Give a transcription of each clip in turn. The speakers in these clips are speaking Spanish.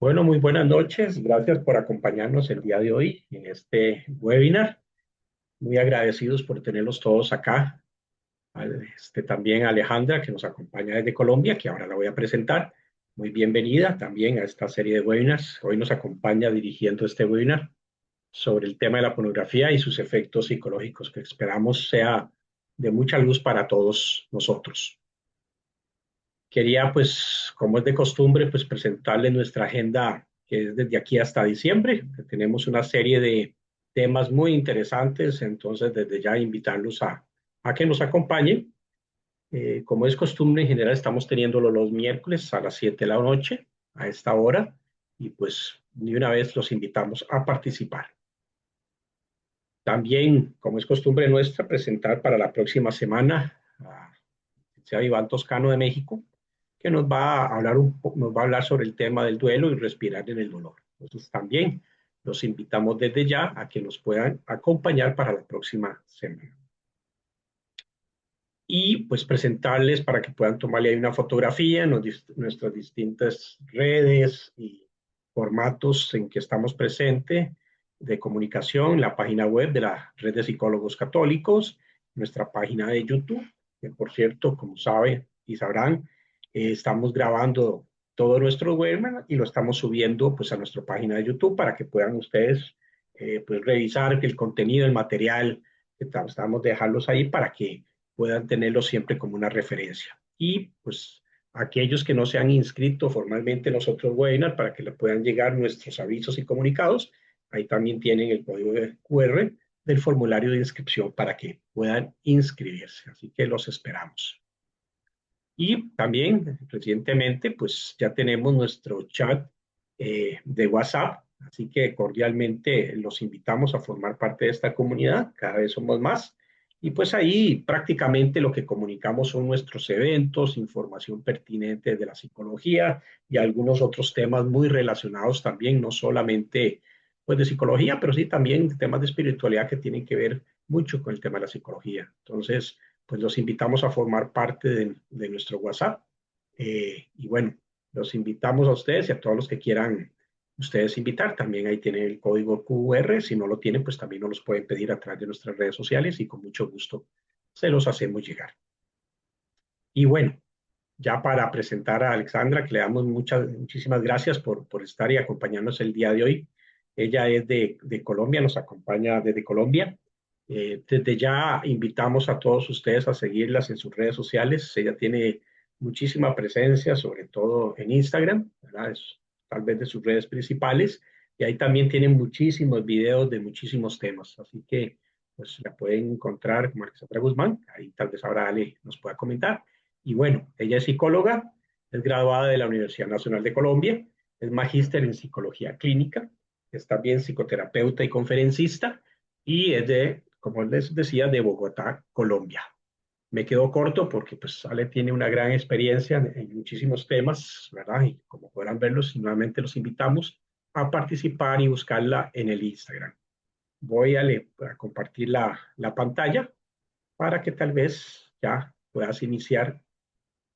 Bueno, muy buenas noches. Gracias por acompañarnos el día de hoy en este webinar. Muy agradecidos por tenerlos todos acá. También a Alejandra, que nos acompaña desde Colombia, que ahora la voy a presentar. Muy bienvenida también a esta serie de webinars. Hoy nos acompaña dirigiendo este webinar sobre el tema de la pornografía y sus efectos psicológicos, que esperamos sea de mucha luz para todos nosotros. Quería, pues, como es de costumbre, pues presentarles nuestra agenda que es desde aquí hasta diciembre. Tenemos una serie de temas muy interesantes, entonces desde ya invitarlos a que nos acompañen. Como es costumbre, en general estamos teniéndolo los miércoles a las 7 de la noche, a esta hora, y pues de una vez los invitamos a participar. También, como es costumbre nuestra, presentar para la próxima semana a sea Iván Toscano de México, que nos va a hablar nos va a hablar sobre el tema del duelo y respirar en el dolor. Entonces también los invitamos desde ya a que nos puedan acompañar para la próxima semana. Y pues presentarles para que puedan tomarle ahí una fotografía en nuestras distintas redes y formatos en que estamos presentes de comunicación, la página web de la Red de Psicólogos Católicos, nuestra página de YouTube, que por cierto, como saben y sabrán, estamos grabando todo nuestro webinar y lo estamos subiendo pues a nuestra página de YouTube para que puedan ustedes pues revisar el contenido, el material que estamos de dejarlos ahí para que puedan tenerlo siempre como una referencia. Y pues aquellos que no se han inscrito formalmente en los otros webinars para que le puedan llegar nuestros avisos y comunicados, ahí también tienen el código de QR del formulario de inscripción para que puedan inscribirse. Así que los esperamos. Y también recientemente, pues ya tenemos nuestro chat de WhatsApp, así que cordialmente los invitamos a formar parte de esta comunidad, cada vez somos más. Y pues ahí prácticamente lo que comunicamos son nuestros eventos, información pertinente de la psicología y algunos otros temas muy relacionados también, no solamente pues de psicología, pero sí también de temas de espiritualidad que tienen que ver mucho con el tema de la psicología. Entonces, pues los invitamos a formar parte de nuestro WhatsApp. Y bueno, los invitamos a ustedes y a todos los que quieran ustedes invitar. También ahí tienen el código QR. Si no lo tienen, pues también nos los pueden pedir a través de nuestras redes sociales y con mucho gusto se los hacemos llegar. Y bueno, ya para presentar a Alexandra, que le damos muchísimas gracias por estar y acompañarnos el día de hoy. Ella es de Colombia, nos acompaña desde Colombia. Desde ya invitamos a todos ustedes a seguirlas en sus redes sociales. Ella tiene muchísima presencia, sobre todo en Instagram, ¿verdad? Es tal vez de sus redes principales. Y ahí también tienen muchísimos videos de muchísimos temas. Así que pues la pueden encontrar como Alexandra Guzmán. Ahí tal vez ahora Ale nos pueda comentar. Y bueno, ella es psicóloga, es graduada de la Universidad Nacional de Colombia, es magíster en psicología clínica, es también psicoterapeuta y conferencista y es de, como les decía, de Bogotá, Colombia. Me quedo corto porque pues Ale tiene una gran experiencia en muchísimos temas, ¿verdad? Y como podrán verlos, nuevamente los invitamos a participar y buscarla en el Instagram. Voy a compartir la pantalla para que tal vez ya puedas iniciar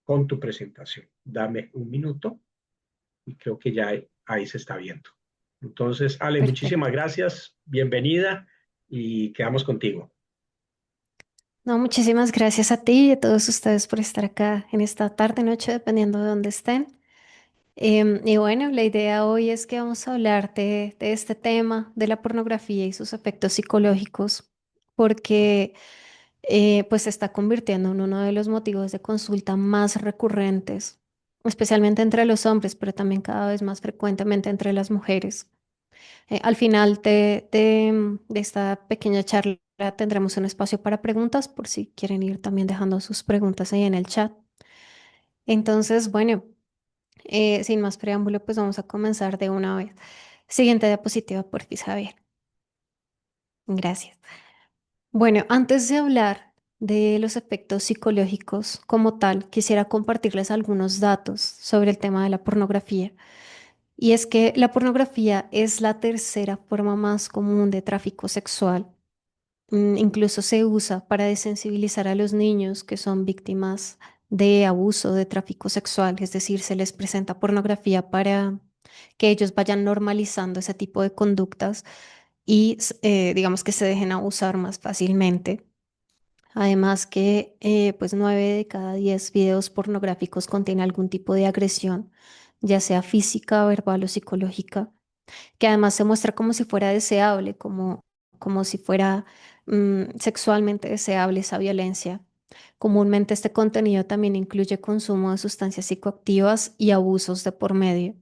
con tu presentación. Dame un minuto y creo que ya ahí se está viendo. Entonces, Ale, Perfecto. muchísimas gracias, bienvenida y quedamos contigo. No, muchísimas gracias a ti y a todos ustedes por estar acá en esta tarde, noche, dependiendo de dónde estén. Y bueno, la idea hoy es que vamos a hablar de este tema de la pornografía y sus efectos psicológicos, porque pues se está convirtiendo en uno de los motivos de consulta más recurrentes, especialmente entre los hombres, pero también cada vez más frecuentemente entre las mujeres. Al final de esta pequeña charla tendremos un espacio para preguntas por si quieren ir también dejando sus preguntas ahí en el chat. Entonces, bueno, sin más preámbulo, pues vamos a comenzar de una vez. Siguiente diapositiva, por favor, Javier. Gracias. Bueno, antes de hablar de los efectos psicológicos como tal, quisiera compartirles algunos datos sobre el tema de la pornografía. Y es que la pornografía es la tercera forma más común de tráfico sexual. Incluso se usa para desensibilizar a los niños que son víctimas de abuso, de tráfico sexual, es decir, se les presenta pornografía para que ellos vayan normalizando ese tipo de conductas y digamos que se dejen abusar más fácilmente. Además que pues 9 de cada 10 videos pornográficos contienen algún tipo de agresión, ya sea física, verbal o psicológica, que además se muestra como si fuera deseable, como si fuera sexualmente deseable esa violencia. Comúnmente este contenido también incluye consumo de sustancias psicoactivas y abusos de por medio.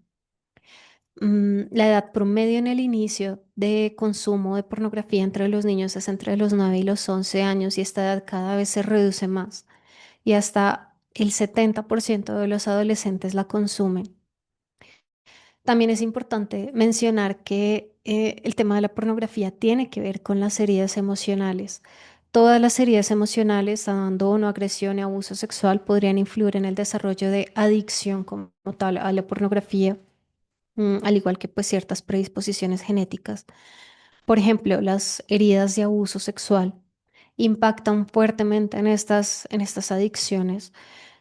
La edad promedio en el inicio de consumo de pornografía entre los niños es entre los 9 y los 11 años y esta edad cada vez se reduce más y hasta el 70% de los adolescentes la consumen. También es importante mencionar que el tema de la pornografía tiene que ver con las heridas emocionales. Todas las heridas emocionales, abandono, agresión y abuso sexual podrían influir en el desarrollo de adicción como tal a la pornografía, al igual que pues ciertas predisposiciones genéticas. Por ejemplo, las heridas de abuso sexual impactan fuertemente en estas adicciones,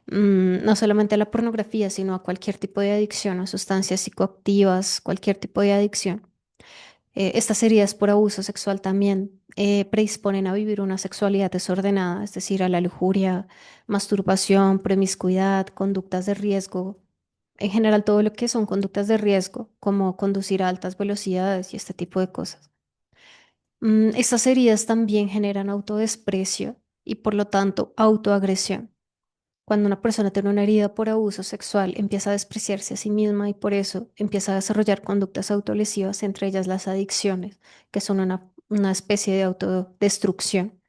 no solamente a la pornografía, sino a cualquier tipo de adicción, a sustancias psicoactivas, cualquier tipo de adicción. Estas heridas por abuso sexual también predisponen a vivir una sexualidad desordenada, es decir, a la lujuria, masturbación, promiscuidad, conductas de riesgo, en general todo lo que son conductas de riesgo, como conducir a altas velocidades y este tipo de cosas. Estas heridas también generan autodesprecio y por lo tanto autoagresión. Cuando una persona tiene una herida por abuso sexual, empieza a despreciarse a sí misma y por eso empieza a desarrollar conductas autolesivas, entre ellas las adicciones, que son una especie de autodestrucción.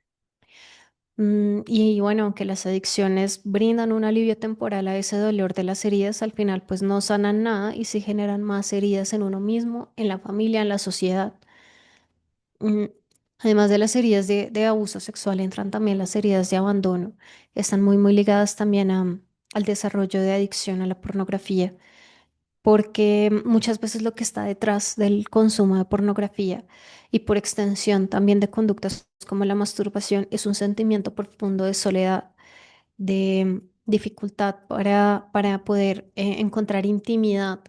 Y bueno, aunque las adicciones brindan un alivio temporal a ese dolor de las heridas, al final pues no sanan nada y se generan más heridas en uno mismo, en la familia, en la sociedad. Mm, Además de las heridas de abuso sexual, entran también las heridas de abandono. Están muy ligadas también al desarrollo de adicción a la pornografía, porque muchas veces lo que está detrás del consumo de pornografía y por extensión también de conductas como la masturbación es un sentimiento profundo de soledad, de dificultad para poder encontrar intimidad,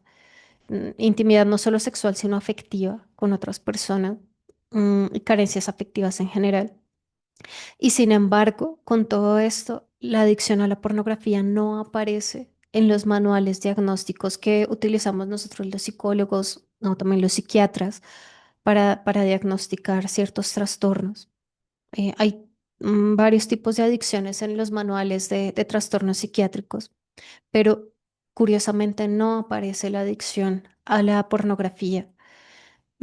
intimidad no solo sexual, sino afectiva con otras personas, y carencias afectivas en general. Y sin embargo, con todo esto, la adicción a la pornografía no aparece en los manuales diagnósticos que utilizamos nosotros los psicólogos o también los psiquiatras para diagnosticar ciertos trastornos. Hay varios tipos de adicciones en los manuales de trastornos psiquiátricos, pero curiosamente no aparece la adicción a la pornografía.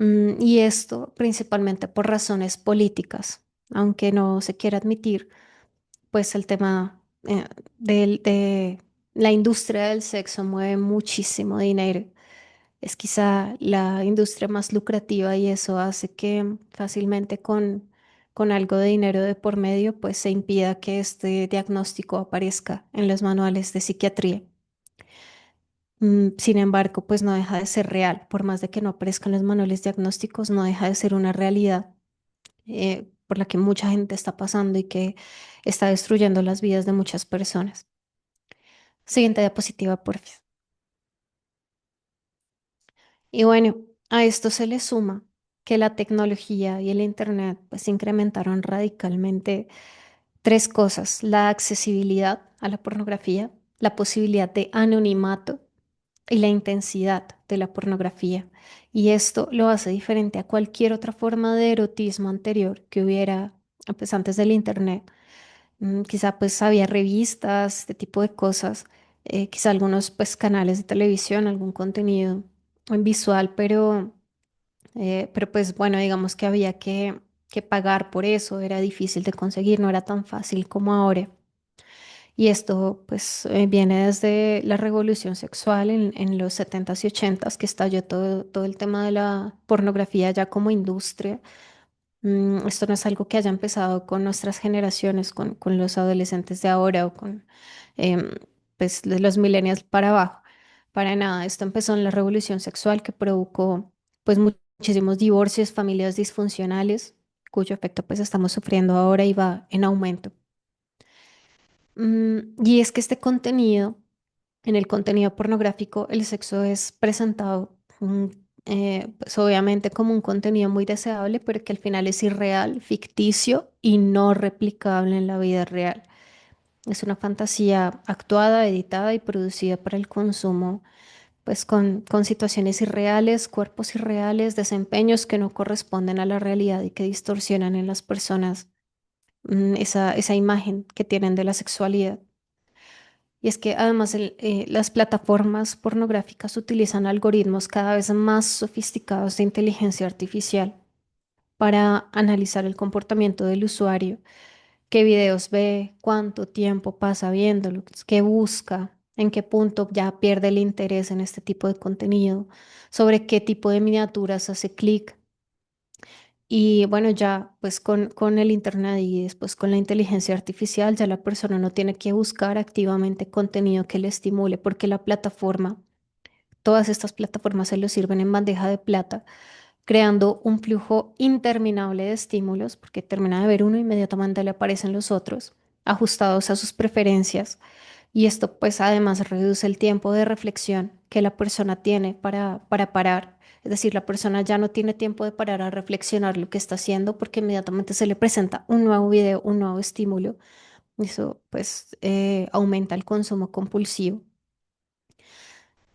Y esto principalmente por razones políticas, aunque no se quiera admitir, pues el tema de la industria del sexo mueve muchísimo dinero. Es quizá la industria más lucrativa y eso hace que fácilmente con algo de dinero de por medio, pues se impida que este diagnóstico aparezca en los manuales de psiquiatría. Sin embargo, pues no deja de ser real, por más de que no aparezcan los manuales diagnósticos, no deja de ser una realidad por la que mucha gente está pasando y que está destruyendo las vidas de muchas personas. Siguiente diapositiva, por favor. Y bueno, a esto se le suma que la tecnología y el Internet pues incrementaron radicalmente tres cosas: la accesibilidad a la pornografía, la posibilidad de anonimato y la intensidad de la pornografía. Y esto lo hace diferente a cualquier otra forma de erotismo anterior que hubiera pues, antes del Internet. Quizá pues había revistas, este tipo de cosas, quizá algunos pues canales de televisión, algún contenido en visual, pero pues bueno, digamos que había que pagar por eso, era difícil de conseguir, no era tan fácil como ahora. Y esto pues viene desde la revolución sexual en los 70s y 80s, que estalló todo el tema de la pornografía ya como industria. Esto no es algo que haya empezado con nuestras generaciones, con los adolescentes de ahora o con em, pues, de los millennials para abajo. Para nada, esto empezó en la revolución sexual que provocó pues muchísimos divorcios, familias disfuncionales, cuyo efecto pues estamos sufriendo ahora y va en aumento. Y es que este contenido, en el contenido pornográfico, el sexo es presentado mm, pues obviamente como un contenido muy deseable, pero que al final es irreal, ficticio y no replicable en la vida real. Es una fantasía actuada, editada y producida para el consumo, pues con situaciones irreales, cuerpos irreales, desempeños que no corresponden a la realidad y que distorsionan en las personas esa imagen que tienen de la sexualidad. Y es que además las plataformas pornográficas utilizan algoritmos cada vez más sofisticados de inteligencia artificial para analizar el comportamiento del usuario, qué videos ve, cuánto tiempo pasa viéndolos, qué busca, en qué punto ya pierde el interés en este tipo de contenido, sobre qué tipo de miniaturas hace clic. Y bueno, ya pues con el Internet y después con la inteligencia artificial, ya la persona no tiene que buscar activamente contenido que le estimule porque la plataforma, todas estas plataformas se lo sirven en bandeja de plata, creando un flujo interminable de estímulos porque termina de ver uno, inmediatamente le aparecen los otros, ajustados a sus preferencias. Y esto pues además reduce el tiempo de reflexión que la persona tiene para parar. Es decir, la persona ya no tiene tiempo de parar a reflexionar lo que está haciendo porque inmediatamente se le presenta un nuevo video, un nuevo estímulo. Eso pues aumenta el consumo compulsivo.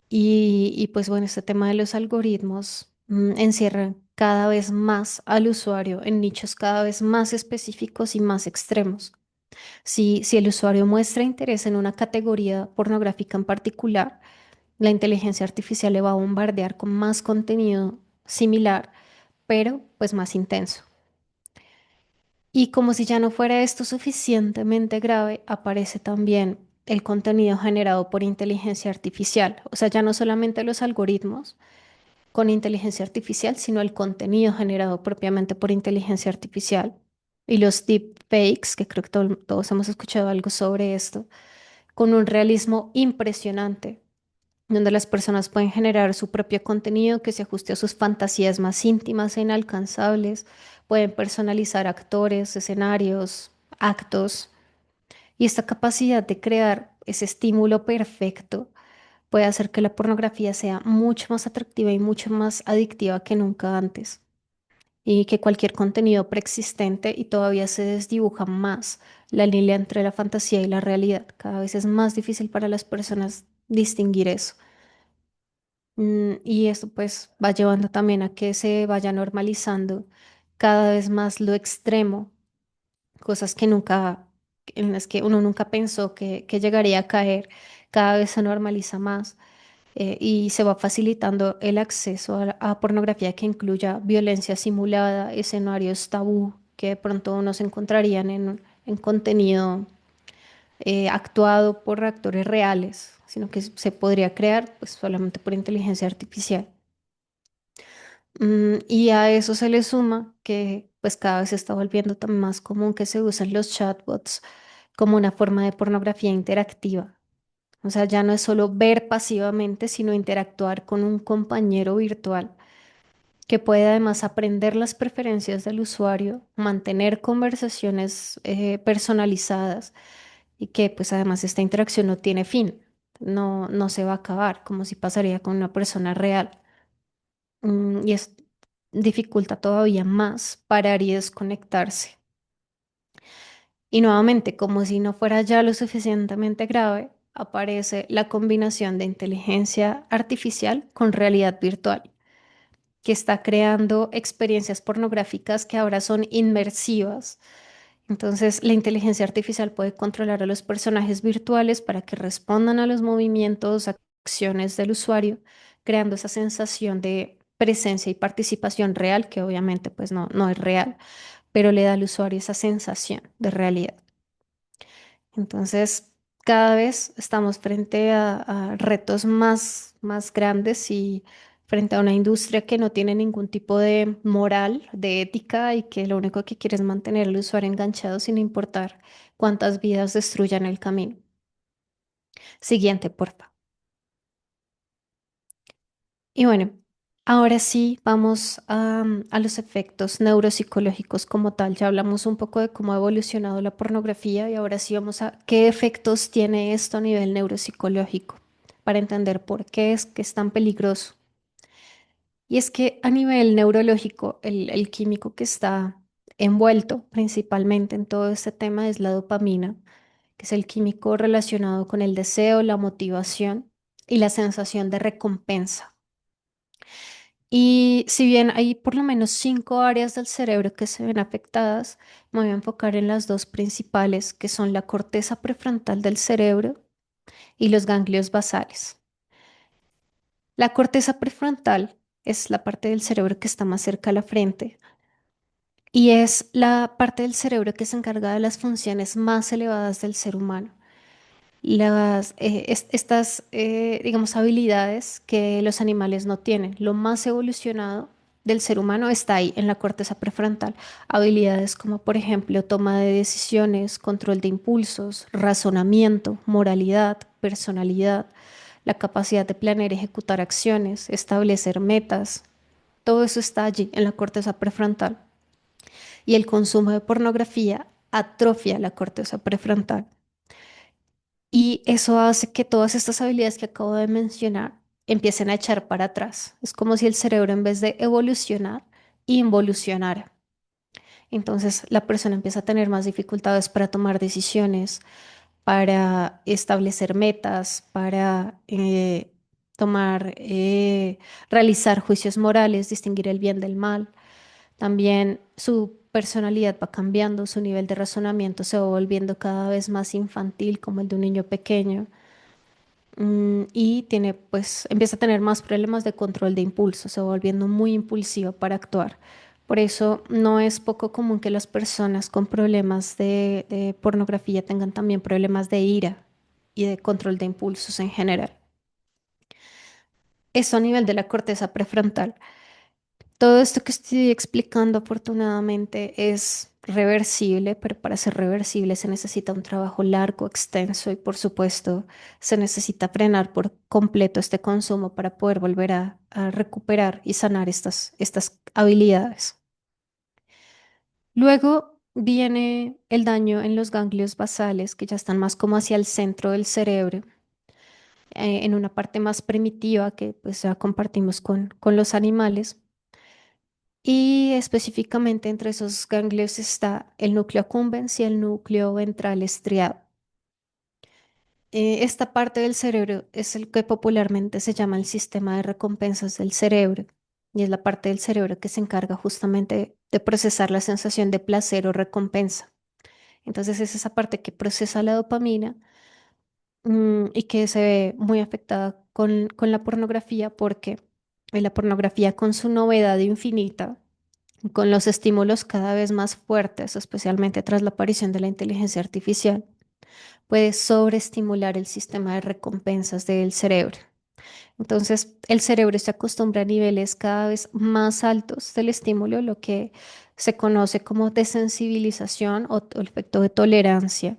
Y pues bueno, este tema de los algoritmos encierra cada vez más al usuario en nichos cada vez más específicos y más extremos. Si el usuario muestra interés en una categoría pornográfica en particular, la inteligencia artificial le va a bombardear con más contenido similar, pero pues más intenso. Y como si ya no fuera esto suficientemente grave, aparece también el contenido generado por inteligencia artificial. O sea, ya no solamente los algoritmos con inteligencia artificial, sino el contenido generado propiamente por inteligencia artificial. Y los deepfakes, que creo que todos hemos escuchado algo sobre esto, con un realismo impresionante, donde las personas pueden generar su propio contenido que se ajuste a sus fantasías más íntimas e inalcanzables, pueden personalizar actores, escenarios, actos, y esta capacidad de crear ese estímulo perfecto puede hacer que la pornografía sea mucho más atractiva y mucho más adictiva que nunca antes, y que cualquier contenido preexistente y todavía se desdibuja más la línea entre la fantasía y la realidad. Cada vez es más difícil para las personas distinguir eso. Y esto pues va llevando también a que se vaya normalizando cada vez más lo extremo, cosas que nunca, en las que uno nunca pensó que llegaría a caer, cada vez se normaliza más y se va facilitando el acceso a pornografía que incluya violencia simulada, escenarios tabú que de pronto no se encontrarían en contenido actuado por actores reales, sino que se podría crear pues solamente por inteligencia artificial. Y a eso se le suma que pues cada vez se está volviendo también más común que se usen los chatbots como una forma de pornografía interactiva. O sea, ya no es solo ver pasivamente, sino interactuar con un compañero virtual que puede además aprender las preferencias del usuario, mantener conversaciones personalizadas y que pues además esta interacción no tiene fin, no se va a acabar como si pasaría con una persona real. Y es dificulta todavía más parar y desconectarse. Y nuevamente, como si no fuera ya lo suficientemente grave, aparece la combinación de inteligencia artificial con realidad virtual, que está creando experiencias pornográficas que ahora son inmersivas. Entonces, la inteligencia artificial puede controlar a los personajes virtuales para que respondan a los movimientos, acciones del usuario, creando esa sensación de presencia y participación real, que obviamente pues no es real, pero le da al usuario esa sensación de realidad. Entonces, cada vez estamos frente a retos más grandes y frente a una industria que no tiene ningún tipo de moral, de ética y que lo único que quiere es mantener al usuario enganchado sin importar cuántas vidas destruyan el camino. Siguiente, porfa. Y bueno, ahora sí vamos a los efectos neuropsicológicos como tal. Ya hablamos un poco de cómo ha evolucionado la pornografía y ahora sí vamos a qué efectos tiene esto a nivel neuropsicológico para entender por qué es que es tan peligroso. Y es que a nivel neurológico, el químico que está envuelto principalmente en todo este tema es la dopamina, que es el químico relacionado con el deseo, la motivación y la sensación de recompensa. Y si bien hay por lo menos 5 áreas del cerebro que se ven afectadas, me voy a enfocar en las dos principales, que son la corteza prefrontal del cerebro y los ganglios basales. La corteza prefrontal es la parte del cerebro que está más cerca a la frente y es la parte del cerebro que se encarga de las funciones más elevadas del ser humano. Estas, digamos, habilidades que los animales no tienen. Lo más evolucionado del ser humano está ahí, en la corteza prefrontal. Habilidades como, por ejemplo, toma de decisiones, control de impulsos, razonamiento, moralidad, personalidad, la capacidad de planear y ejecutar acciones, establecer metas. Todo eso está allí, en la corteza prefrontal. Y el consumo de pornografía atrofia la corteza prefrontal. Y eso hace que todas estas habilidades que acabo de mencionar empiecen a echar para atrás. Es como si el cerebro en vez de evolucionar, involucionara. Entonces la persona empieza a tener más dificultades para tomar decisiones, para establecer metas, para realizar juicios morales, distinguir el bien del mal. También su personalidad va cambiando, su nivel de razonamiento se va volviendo cada vez más infantil, como el de un niño pequeño. Y tiene, pues, empieza a tener más problemas de control de impulso, se va volviendo muy impulsivo para actuar. Por eso no es poco común que las personas con problemas de pornografía tengan también problemas de ira y de control de impulsos en general. Eso a nivel de la corteza prefrontal. Todo esto que estoy explicando afortunadamente es reversible, pero para ser reversible se necesita un trabajo largo, extenso y por supuesto se necesita frenar por completo este consumo para poder volver a recuperar y sanar estas habilidades. Luego viene el daño en los ganglios basales, que ya están más como hacia el centro del cerebro, en una parte más primitiva que pues ya compartimos con los animales. Y específicamente entre esos ganglios está el núcleo accumbens y el núcleo ventral estriado. Esta parte del cerebro es el que popularmente se llama el sistema de recompensas del cerebro y es la parte del cerebro que se encarga justamente de procesar la sensación de placer o recompensa. Entonces es esa parte que procesa la dopamina, y que se ve muy afectada con la pornografía porque la pornografía con su novedad infinita, con los estímulos cada vez más fuertes, especialmente tras la aparición de la inteligencia artificial, puede sobreestimular el sistema de recompensas del cerebro. Entonces, el cerebro se acostumbra a niveles cada vez más altos del estímulo, lo que se conoce como desensibilización o el efecto de tolerancia,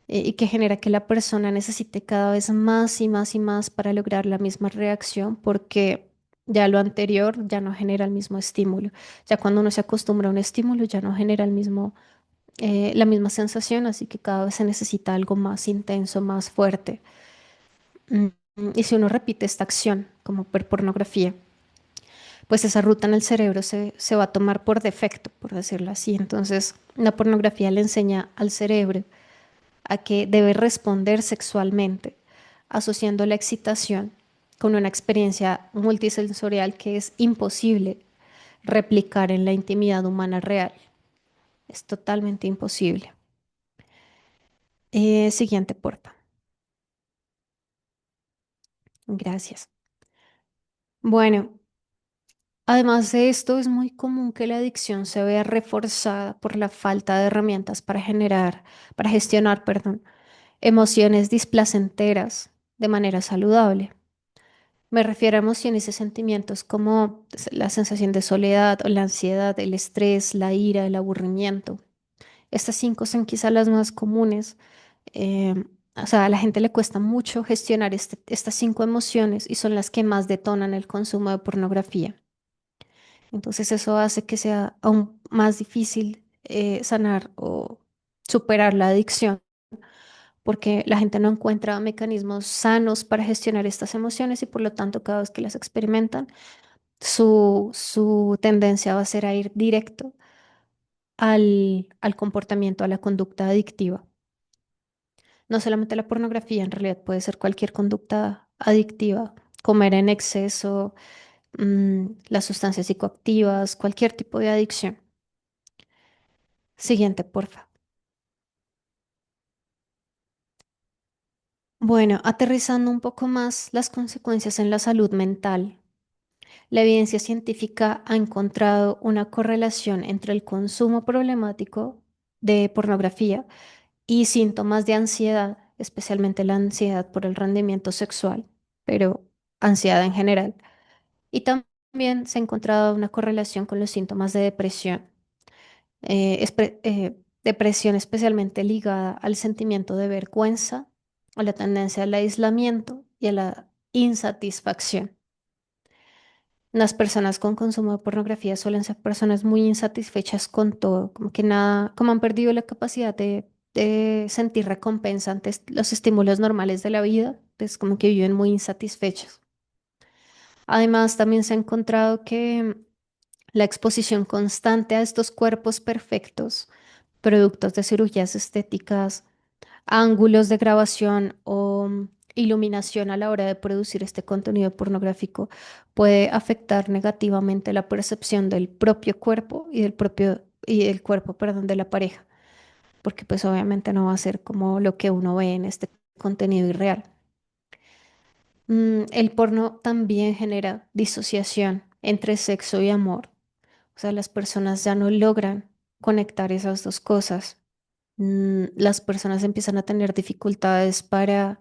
y que genera que la persona necesite cada vez más y más y más para lograr la misma reacción, porque ya lo anterior ya no genera el mismo estímulo. Ya cuando uno se acostumbra a un estímulo ya no genera la misma sensación, así que cada vez se necesita algo más intenso, más fuerte. Mm, Y si uno repite esta acción, como por pornografía, pues esa ruta en el cerebro se va a tomar por defecto, por decirlo así. Entonces, la pornografía le enseña al cerebro a que debe responder sexualmente, asociando la excitación con una experiencia multisensorial que es imposible replicar en la intimidad humana real. Es totalmente imposible. Siguiente, porfa. Gracias. Bueno, además de esto, es muy común que la adicción se vea reforzada por la falta de herramientas para gestionar, perdón, emociones displacenteras de manera saludable. Me refiero a emociones y sentimientos como la sensación de soledad o la ansiedad, el estrés, la ira, el aburrimiento. Estas 5 son quizá las más comunes. eh, o sea, a la gente le cuesta mucho gestionar estas 5 emociones y son las que más detonan el consumo de pornografía. Entonces eso hace que sea aún más difícil sanar o superar la adicción porque la gente no encuentra mecanismos sanos para gestionar estas emociones y por lo tanto cada vez que las experimentan su tendencia va a ser a ir directo al comportamiento, a la conducta adictiva. No solamente la pornografía, en realidad puede ser cualquier conducta adictiva, comer en exceso, las sustancias psicoactivas, cualquier tipo de adicción. Siguiente, porfa. Bueno, aterrizando un poco más las consecuencias en la salud mental. La evidencia científica ha encontrado una correlación entre el consumo problemático de pornografía y síntomas de ansiedad, especialmente la ansiedad por el rendimiento sexual, pero ansiedad en general. Y también se ha encontrado una correlación con los síntomas de depresión, depresión especialmente ligada al sentimiento de vergüenza, a la tendencia al aislamiento y a la insatisfacción. Las personas con consumo de pornografía suelen ser personas muy insatisfechas con todo, como que nada, como han perdido la capacidad de sentir recompensa ante los estímulos normales de la vida, pues como que viven muy insatisfechos. Además, también se ha encontrado que la exposición constante a estos cuerpos perfectos, productos de cirugías estéticas, ángulos de grabación o iluminación a la hora de producir este contenido pornográfico puede afectar negativamente la percepción del propio cuerpo y del cuerpo, perdón, de la pareja, porque pues obviamente no va a ser como lo que uno ve en este contenido irreal. El porno también genera disociación entre sexo y amor. O sea, las personas ya no logran conectar esas dos cosas. Las personas empiezan a tener dificultades para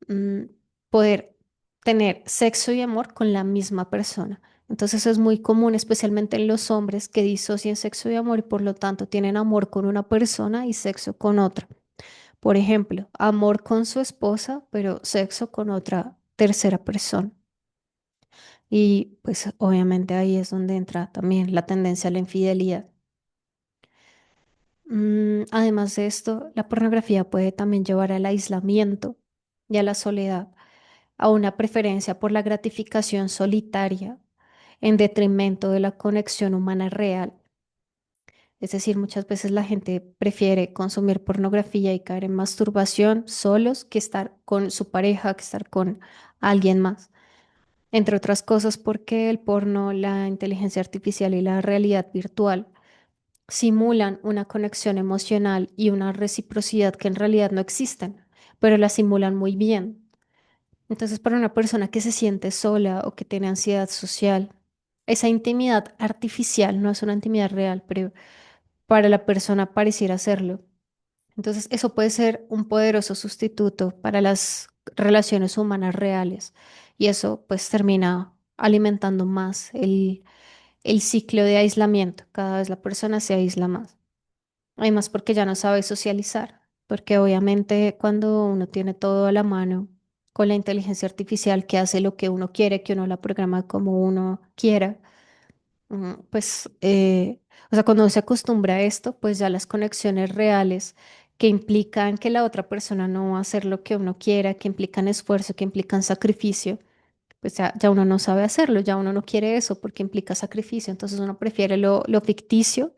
mm, poder tener sexo y amor con la misma persona. Entonces es muy común, especialmente en los hombres, que disocian sexo y amor y por lo tanto tienen amor con una persona y sexo con otra. Por ejemplo, amor con su esposa, pero sexo con otra tercera persona. Y pues obviamente ahí es donde entra también la tendencia a la infidelidad. Además de esto, la pornografía puede también llevar al aislamiento y a la soledad, a una preferencia por la gratificación solitaria en detrimento de la conexión humana real. Es decir, muchas veces la gente prefiere consumir pornografía y caer en masturbación solos que estar con su pareja, que estar con alguien más. Entre otras cosas porque el porno, la inteligencia artificial y la realidad virtual simulan una conexión emocional y una reciprocidad que en realidad no existen, pero la simulan muy bien. Entonces, para una persona que se siente sola o que tiene ansiedad social, esa intimidad artificial no es una intimidad real, pero para la persona pareciera serlo. Entonces, eso puede ser un poderoso sustituto para las relaciones humanas reales y eso pues termina alimentando más el ciclo de aislamiento. Cada vez la persona se aísla más. Además, porque ya no sabe socializar, porque obviamente cuando uno tiene todo a la mano con la inteligencia artificial que hace lo que uno quiere, que uno la programa como uno quiera, pues, o sea, cuando uno se acostumbra a esto, pues ya las conexiones reales que implican que la otra persona no va a hacer lo que uno quiera, que implican esfuerzo, que implican sacrificio, pues ya uno no sabe hacerlo, ya uno no quiere eso porque implica sacrificio, entonces uno prefiere lo ficticio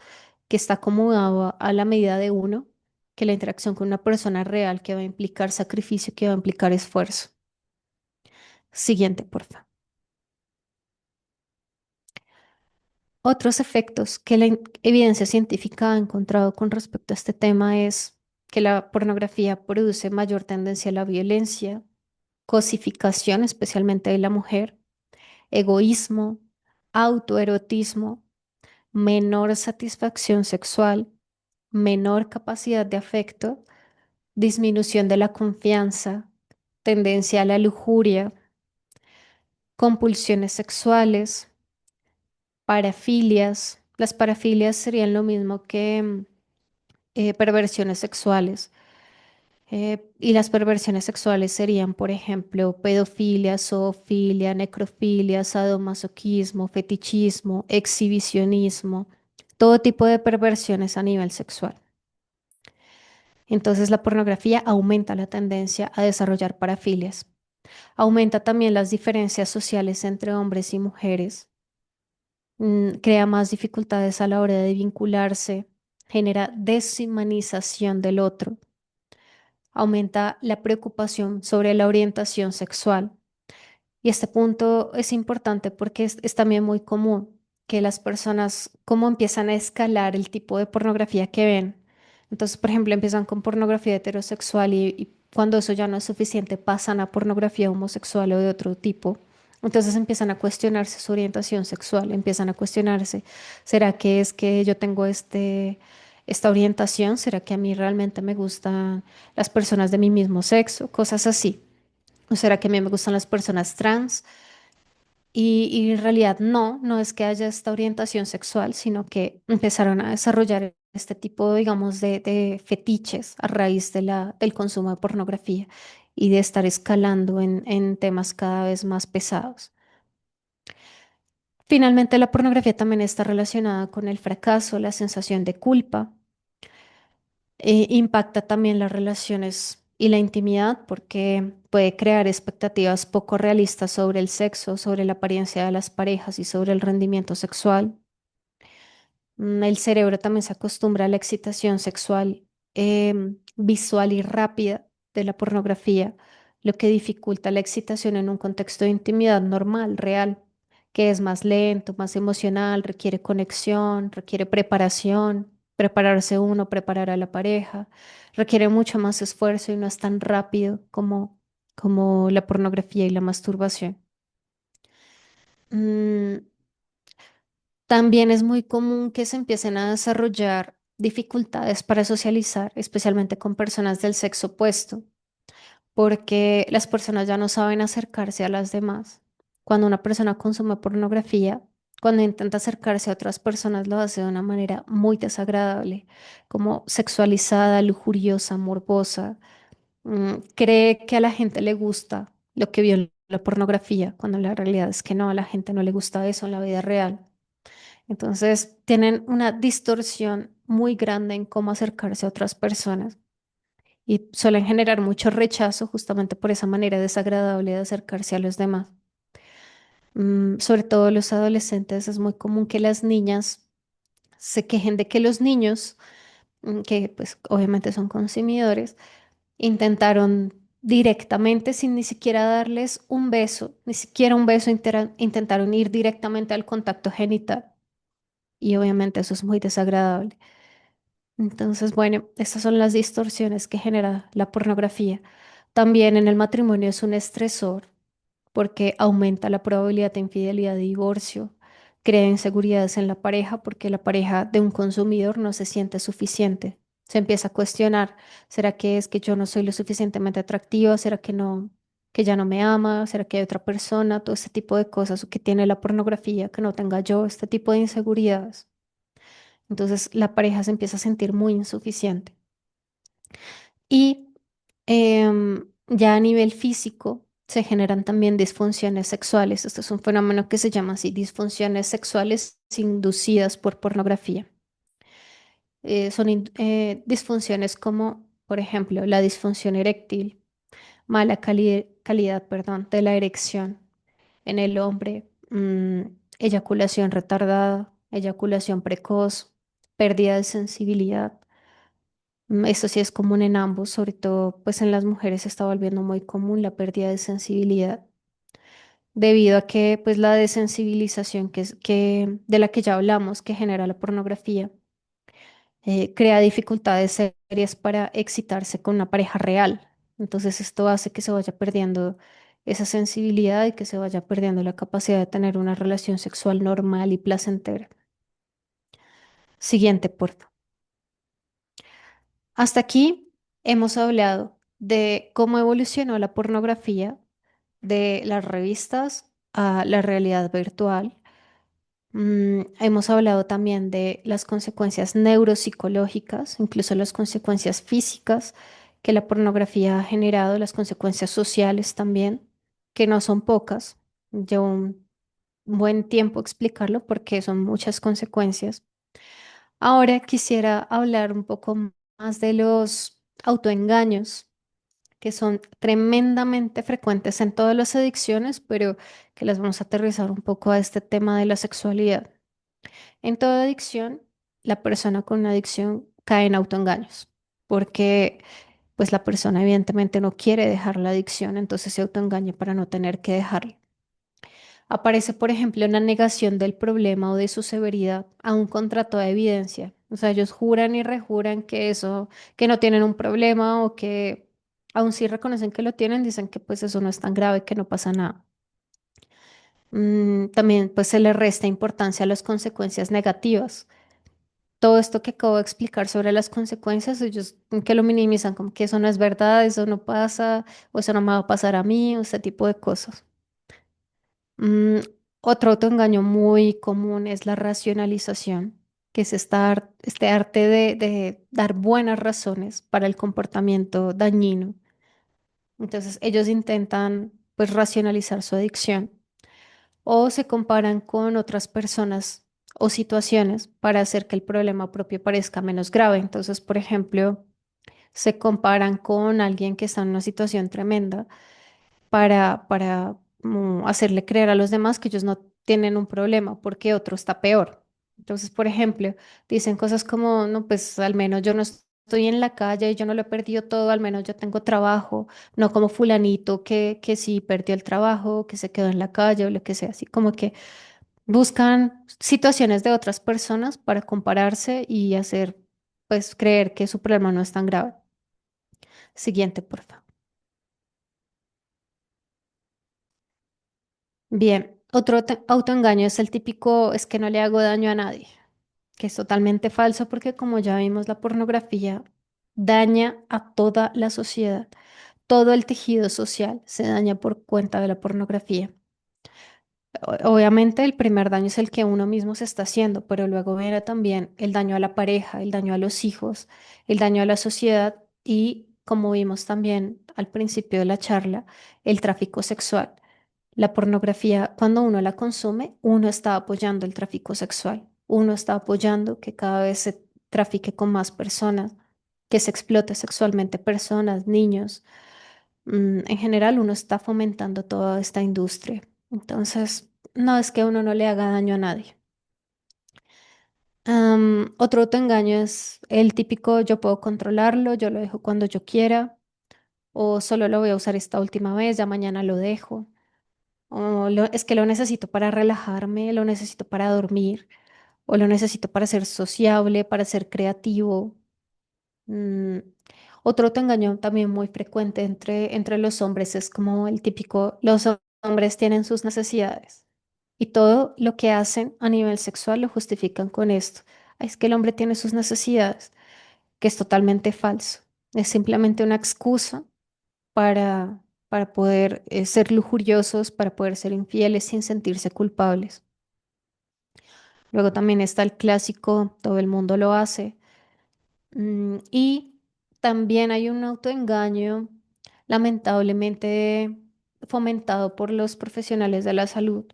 que está acomodado a la medida de uno, que la interacción con una persona real que va a implicar sacrificio, que va a implicar esfuerzo. Siguiente, porfa. Otros efectos que la evidencia científica ha encontrado con respecto a este tema es que la pornografía produce mayor tendencia a la violencia, cosificación, especialmente de la mujer, egoísmo, autoerotismo, menor satisfacción sexual, menor capacidad de afecto, disminución de la confianza, tendencia a la lujuria, compulsiones sexuales, parafilias. Las parafilias serían lo mismo que perversiones sexuales. Y las perversiones sexuales serían, por ejemplo, pedofilia, zoofilia, necrofilia, sadomasoquismo, fetichismo, exhibicionismo, todo tipo de perversiones a nivel sexual. Entonces, la pornografía aumenta la tendencia a desarrollar parafilias. Aumenta también las diferencias sociales entre hombres y mujeres. crea más dificultades a la hora de vincularse, genera deshumanización del otro, aumenta la preocupación sobre la orientación sexual. Y este punto es importante porque es también muy común que las personas como empiezan a escalar el tipo de pornografía que ven. Entonces, por ejemplo, empiezan con pornografía heterosexual y cuando eso ya no es suficiente, pasan a pornografía homosexual o de otro tipo. Entonces empiezan a cuestionarse su orientación sexual, empiezan a cuestionarse, ¿será que es que yo tengo esta orientación? ¿Será que a mí realmente me gustan las personas de mi mismo sexo? Cosas así. ¿O será que a mí me gustan las personas trans? Y en realidad no es que haya esta orientación sexual, sino que empezaron a desarrollar este tipo, digamos, de fetiches a raíz del consumo de pornografía y de estar escalando en temas cada vez más pesados. Finalmente, la pornografía también está relacionada con el fracaso, la sensación de culpa. Impacta también las relaciones y la intimidad porque puede crear expectativas poco realistas sobre el sexo, sobre la apariencia de las parejas y sobre el rendimiento sexual. El cerebro también se acostumbra a la excitación sexual visual y rápida de la pornografía, lo que dificulta la excitación en un contexto de intimidad normal, real, que es más lento, más emocional, requiere conexión, requiere preparación, prepararse uno, preparar a la pareja, requiere mucho más esfuerzo y no es tan rápido como la pornografía y la masturbación. Mm, También es muy común que se empiecen a desarrollar dificultades para socializar, especialmente con personas del sexo opuesto, porque las personas ya no saben acercarse a las demás. Cuando una persona consume pornografía, cuando intenta acercarse a otras personas, lo hace de una manera muy desagradable, como sexualizada, lujuriosa, morbosa. Cree que a la gente le gusta lo que vio en la pornografía, cuando la realidad es que no, a la gente no le gusta eso en la vida real. Entonces, tienen una distorsión muy grande en cómo acercarse a otras personas y suelen generar mucho rechazo justamente por esa manera desagradable de acercarse a los demás. Sobre todo los adolescentes, es muy común que las niñas se quejen de que los niños, que pues obviamente son consumidores, intentaron directamente, sin ni siquiera darles un beso, ni siquiera un beso, intentaron ir directamente al contacto genital. Y obviamente eso es muy desagradable. Entonces, bueno, estas son las distorsiones que genera la pornografía. También en el matrimonio es un estresor porque aumenta la probabilidad de infidelidad, de divorcio, crea inseguridades en la pareja porque la pareja de un consumidor no se siente suficiente. Se empieza a cuestionar, ¿será que es que yo no soy lo suficientemente atractiva? ¿Será que no, que ya no me ama? ¿Será que hay otra persona? Todo este tipo de cosas que tiene la pornografía que no tenga yo, este tipo de inseguridades. Entonces la pareja se empieza a sentir muy insuficiente. Y ya a nivel físico se generan también disfunciones sexuales. Esto es un fenómeno que se llama así, disfunciones sexuales inducidas por pornografía. Disfunciones como, por ejemplo, la disfunción eréctil, mala calidad, perdón, de la erección en el hombre, eyaculación retardada, eyaculación precoz, pérdida de sensibilidad. Esto sí es común en ambos, sobre todo pues en las mujeres se está volviendo muy común la pérdida de sensibilidad debido a que pues la desensibilización de la que ya hablamos que genera la pornografía crea dificultades serias para excitarse con una pareja real. Entonces esto hace que se vaya perdiendo esa sensibilidad y que se vaya perdiendo la capacidad de tener una relación sexual normal y placentera. Siguiente, por favor. Hasta aquí hemos hablado de cómo evolucionó la pornografía de las revistas a la realidad virtual. Hemos hablado también de las consecuencias neuropsicológicas, incluso las consecuencias físicas que la pornografía ha generado, las consecuencias sociales también, que no son pocas. Llevo un buen tiempo explicarlo porque son muchas consecuencias. Ahora quisiera hablar un poco más de los autoengaños que son tremendamente frecuentes en todas las adicciones, pero que las vamos a aterrizar un poco a este tema de la sexualidad. En toda adicción, la persona con una adicción cae en autoengaños, porque pues la persona evidentemente no quiere dejar la adicción, entonces se autoengaña para no tener que dejarla. Aparece, por ejemplo, una negación del problema o de su severidad, aún contra toda evidencia. O sea, ellos juran y rejuran que eso, que no tienen un problema o que aún si reconocen que lo tienen, dicen que pues eso no es tan grave, que no pasa nada. También pues se le resta importancia a las consecuencias negativas. Todo esto que acabo de explicar sobre las consecuencias, ellos que lo minimizan como que eso no es verdad, eso no pasa, o eso no me va a pasar a mí, o ese tipo de cosas. Mm, Otro autoengaño muy común es la racionalización, que es este arte de dar buenas razones para el comportamiento dañino. Entonces, ellos intentan pues racionalizar su adicción o se comparan con otras personas o situaciones para hacer que el problema propio parezca menos grave. Entonces, por ejemplo, se comparan con alguien que está en una situación tremenda para hacerle creer a los demás que ellos no tienen un problema porque otro está peor. Entonces, por ejemplo, dicen cosas como, no, pues al menos yo no estoy en la calle y yo no lo he perdido todo, al menos yo tengo trabajo, no como fulanito que sí perdió el trabajo, que se quedó en la calle o lo que sea, así como que buscan situaciones de otras personas para compararse y hacer, pues, creer que su problema no es tan grave. Siguiente, por favor. Bien, otro autoengaño es el típico, es que no le hago daño a nadie, que es totalmente falso porque como ya vimos, la pornografía daña a toda la sociedad. Todo el tejido social se daña por cuenta de la pornografía. Obviamente el primer daño es el que uno mismo se está haciendo, pero luego viene también el daño a la pareja, el daño a los hijos, el daño a la sociedad y, como vimos también al principio de la charla, el tráfico sexual. La pornografía, cuando uno la consume, uno está apoyando el tráfico sexual, uno está apoyando que cada vez se trafique con más personas, que se explote sexualmente personas, niños. En general, uno está fomentando toda esta industria. Entonces, no es que uno no le haga daño a nadie. Otro autoengaño es el típico yo puedo controlarlo, yo lo dejo cuando yo quiera, o solo lo voy a usar esta última vez, ya mañana lo dejo. Es que lo necesito para relajarme, lo necesito para dormir, o lo necesito para ser sociable, para ser creativo. Mm, Otro autoengaño también muy frecuente entre los hombres es como el típico, los hombres tienen sus necesidades y todo lo que hacen a nivel sexual lo justifican con esto. "Ay, es que el hombre tiene sus necesidades", que es totalmente falso. Es simplemente una excusa para poder ser lujuriosos, para poder ser infieles sin sentirse culpables. Luego también está el clásico, todo el mundo lo hace. Y también hay un autoengaño, lamentablemente fomentado por los profesionales de la salud.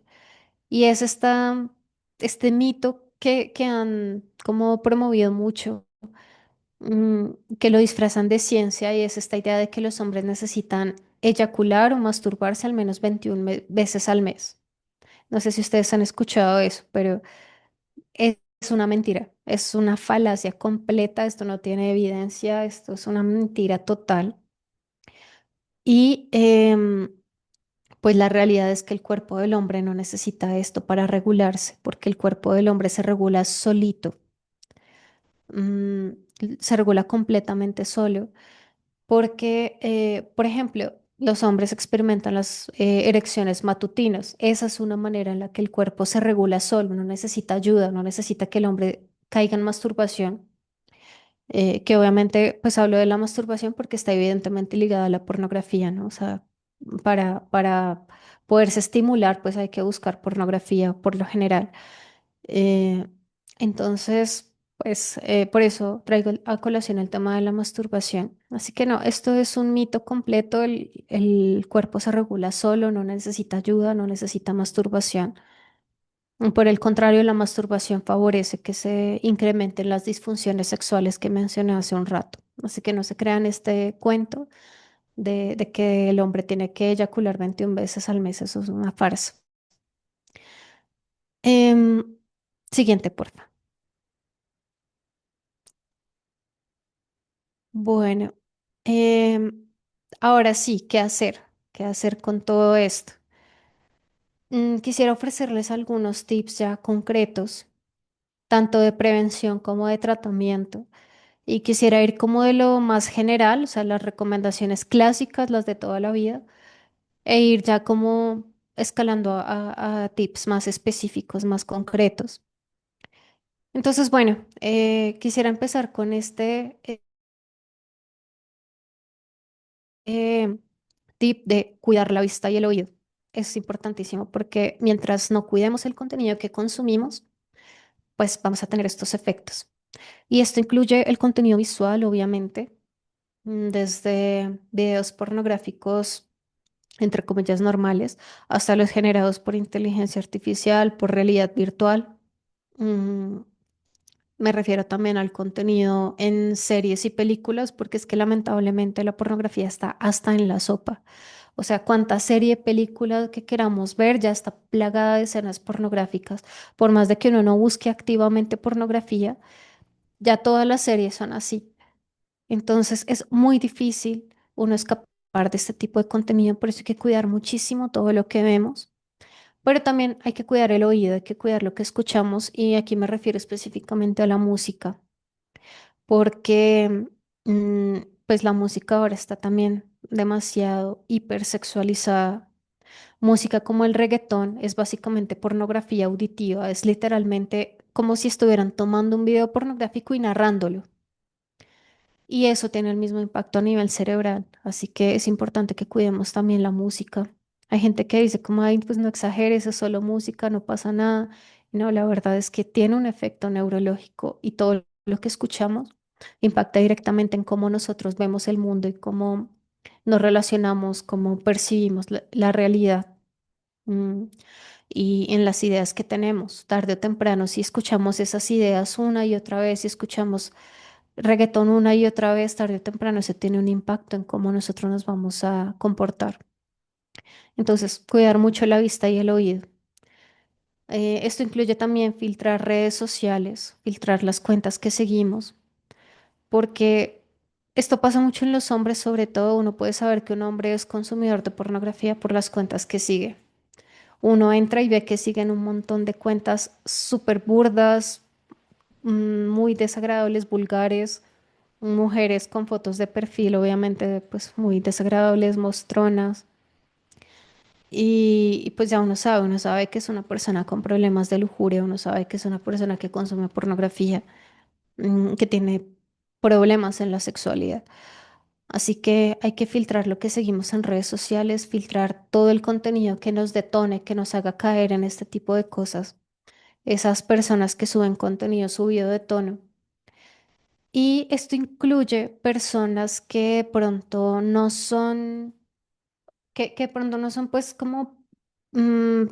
Y es este mito que han como promovido mucho, que lo disfrazan de ciencia y es esta idea de que los hombres necesitan eyacular o masturbarse al menos 21 veces al mes. No sé si ustedes han escuchado eso, pero es una mentira, es una falacia completa, esto no tiene evidencia, esto es una mentira total. Y pues la realidad es que el cuerpo del hombre no necesita esto para regularse, porque el cuerpo del hombre se regula solito, mm, se regula completamente solo, porque, por ejemplo, los hombres experimentan las erecciones matutinas. Esa es una manera en la que el cuerpo se regula solo, no necesita ayuda, no necesita que el hombre caiga en masturbación, que obviamente, pues hablo de la masturbación porque está evidentemente ligada a la pornografía, ¿no? O sea, para poderse estimular, pues hay que buscar pornografía por lo general. Eh, entonces, pues por eso traigo a colación el tema de la masturbación. Así que no, esto es un mito completo, el cuerpo se regula solo, no necesita ayuda, no necesita masturbación. Por el contrario, la masturbación favorece que se incrementen las disfunciones sexuales que mencioné hace un rato. Así que no se crean este cuento de que el hombre tiene que eyacular 21 veces al mes. Eso es una farsa. Em, Siguiente, porfa. Bueno, em, ahora sí, ¿qué hacer? ¿Qué hacer con todo esto? Quisiera ofrecerles algunos tips ya concretos, tanto de prevención como de tratamiento. Y quisiera ir como de lo más general, o sea, las recomendaciones clásicas, las de toda la vida, e ir ya como escalando a tips más específicos, más concretos. Entonces, bueno, quisiera empezar con este eh, tip de cuidar la vista y el oído. Es importantísimo porque mientras no cuidemos el contenido que consumimos, pues vamos a tener estos efectos. Y esto incluye el contenido visual, obviamente, desde videos pornográficos, entre comillas, normales, hasta los generados por inteligencia artificial, por realidad virtual. Mm, Me refiero también al contenido en series y películas, porque es que lamentablemente la pornografía está hasta en la sopa. O sea, cuánta serie, película que queramos ver ya está plagada de escenas pornográficas. Por más de que uno no busque activamente pornografía, ya todas las series son así. Entonces es muy difícil uno escapar de este tipo de contenido, por eso hay que cuidar muchísimo todo lo que vemos. Pero también hay que cuidar el oído, hay que cuidar lo que escuchamos y aquí me refiero específicamente a la música, porque pues la música ahora está también demasiado hipersexualizada. Música como el reggaetón es básicamente pornografía auditiva, es literalmente como si estuvieran tomando un video pornográfico y narrándolo. Y eso tiene el mismo impacto a nivel cerebral, así que es importante que cuidemos también la música. Hay gente que dice como, ay, pues no exageres, es solo música, no pasa nada. No, la verdad es que tiene un efecto neurológico y todo lo que escuchamos impacta directamente en cómo nosotros vemos el mundo y cómo nos relacionamos, cómo percibimos la realidad. mm, Y en las ideas que tenemos, tarde o temprano, si escuchamos esas ideas una y otra vez, si escuchamos reggaetón una y otra vez, tarde o temprano, eso tiene un impacto en cómo nosotros nos vamos a comportar. Entonces, cuidar mucho la vista y el oído. Esto incluye también filtrar redes sociales, filtrar las cuentas que seguimos, porque esto pasa mucho en los hombres, sobre todo uno puede saber que un hombre es consumidor de pornografía por las cuentas que sigue. Uno entra y ve que siguen un montón de cuentas súper burdas, muy desagradables, vulgares, mujeres con fotos de perfil, obviamente, pues muy desagradables, mostronas. Y pues ya uno sabe que es una persona con problemas de lujuria, uno sabe que es una persona que consume pornografía, que tiene problemas en la sexualidad. Así que hay que filtrar lo que seguimos en redes sociales, filtrar todo el contenido que nos detone, que nos haga caer en este tipo de cosas. Esas personas que suben contenido subido de tono. Y esto incluye personas que de pronto no son, que de pronto no son pues como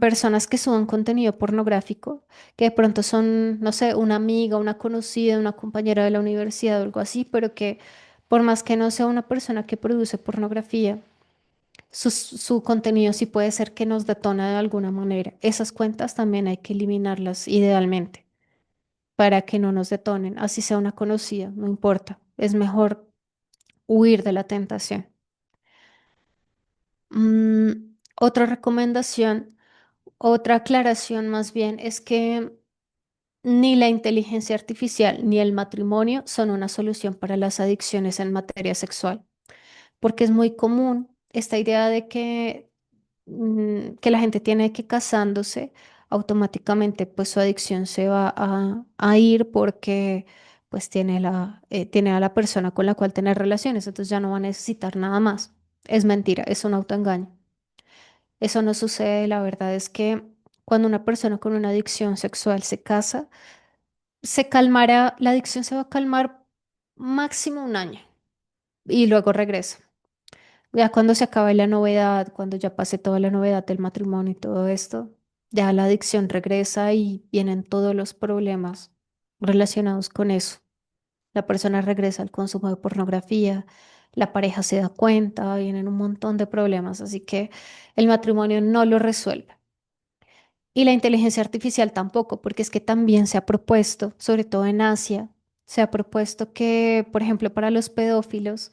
personas que suban contenido pornográfico, que de pronto son, no sé, una amiga, una conocida, una compañera de la universidad o algo así, pero que por más que no sea una persona que produce pornografía, su contenido sí puede ser que nos detona de alguna manera. Esas cuentas también hay que eliminarlas idealmente para que no nos detonen, así sea una conocida, no importa. Es mejor huir de la tentación. Otra recomendación, otra aclaración más bien, es que ni la inteligencia artificial ni el matrimonio son una solución para las adicciones en materia sexual, porque es muy común esta idea de que la gente tiene que casándose, automáticamente pues su adicción se va a ir porque pues tiene a la persona con la cual tener relaciones, entonces ya no va a necesitar nada más. Es mentira, es un autoengaño. Eso no sucede, la verdad es que cuando una persona con una adicción sexual se casa, se calmará, la adicción se va a calmar máximo un año y luego regresa. Ya cuando se acabe la novedad, cuando ya pase toda la novedad del matrimonio y todo esto, ya la adicción regresa y vienen todos los problemas relacionados con eso. La persona regresa al consumo de pornografía, la pareja se da cuenta, vienen un montón de problemas, así que el matrimonio no lo resuelve. Y la inteligencia artificial tampoco, porque es que también se ha propuesto, sobre todo en Asia, se ha propuesto que, por ejemplo, para los pedófilos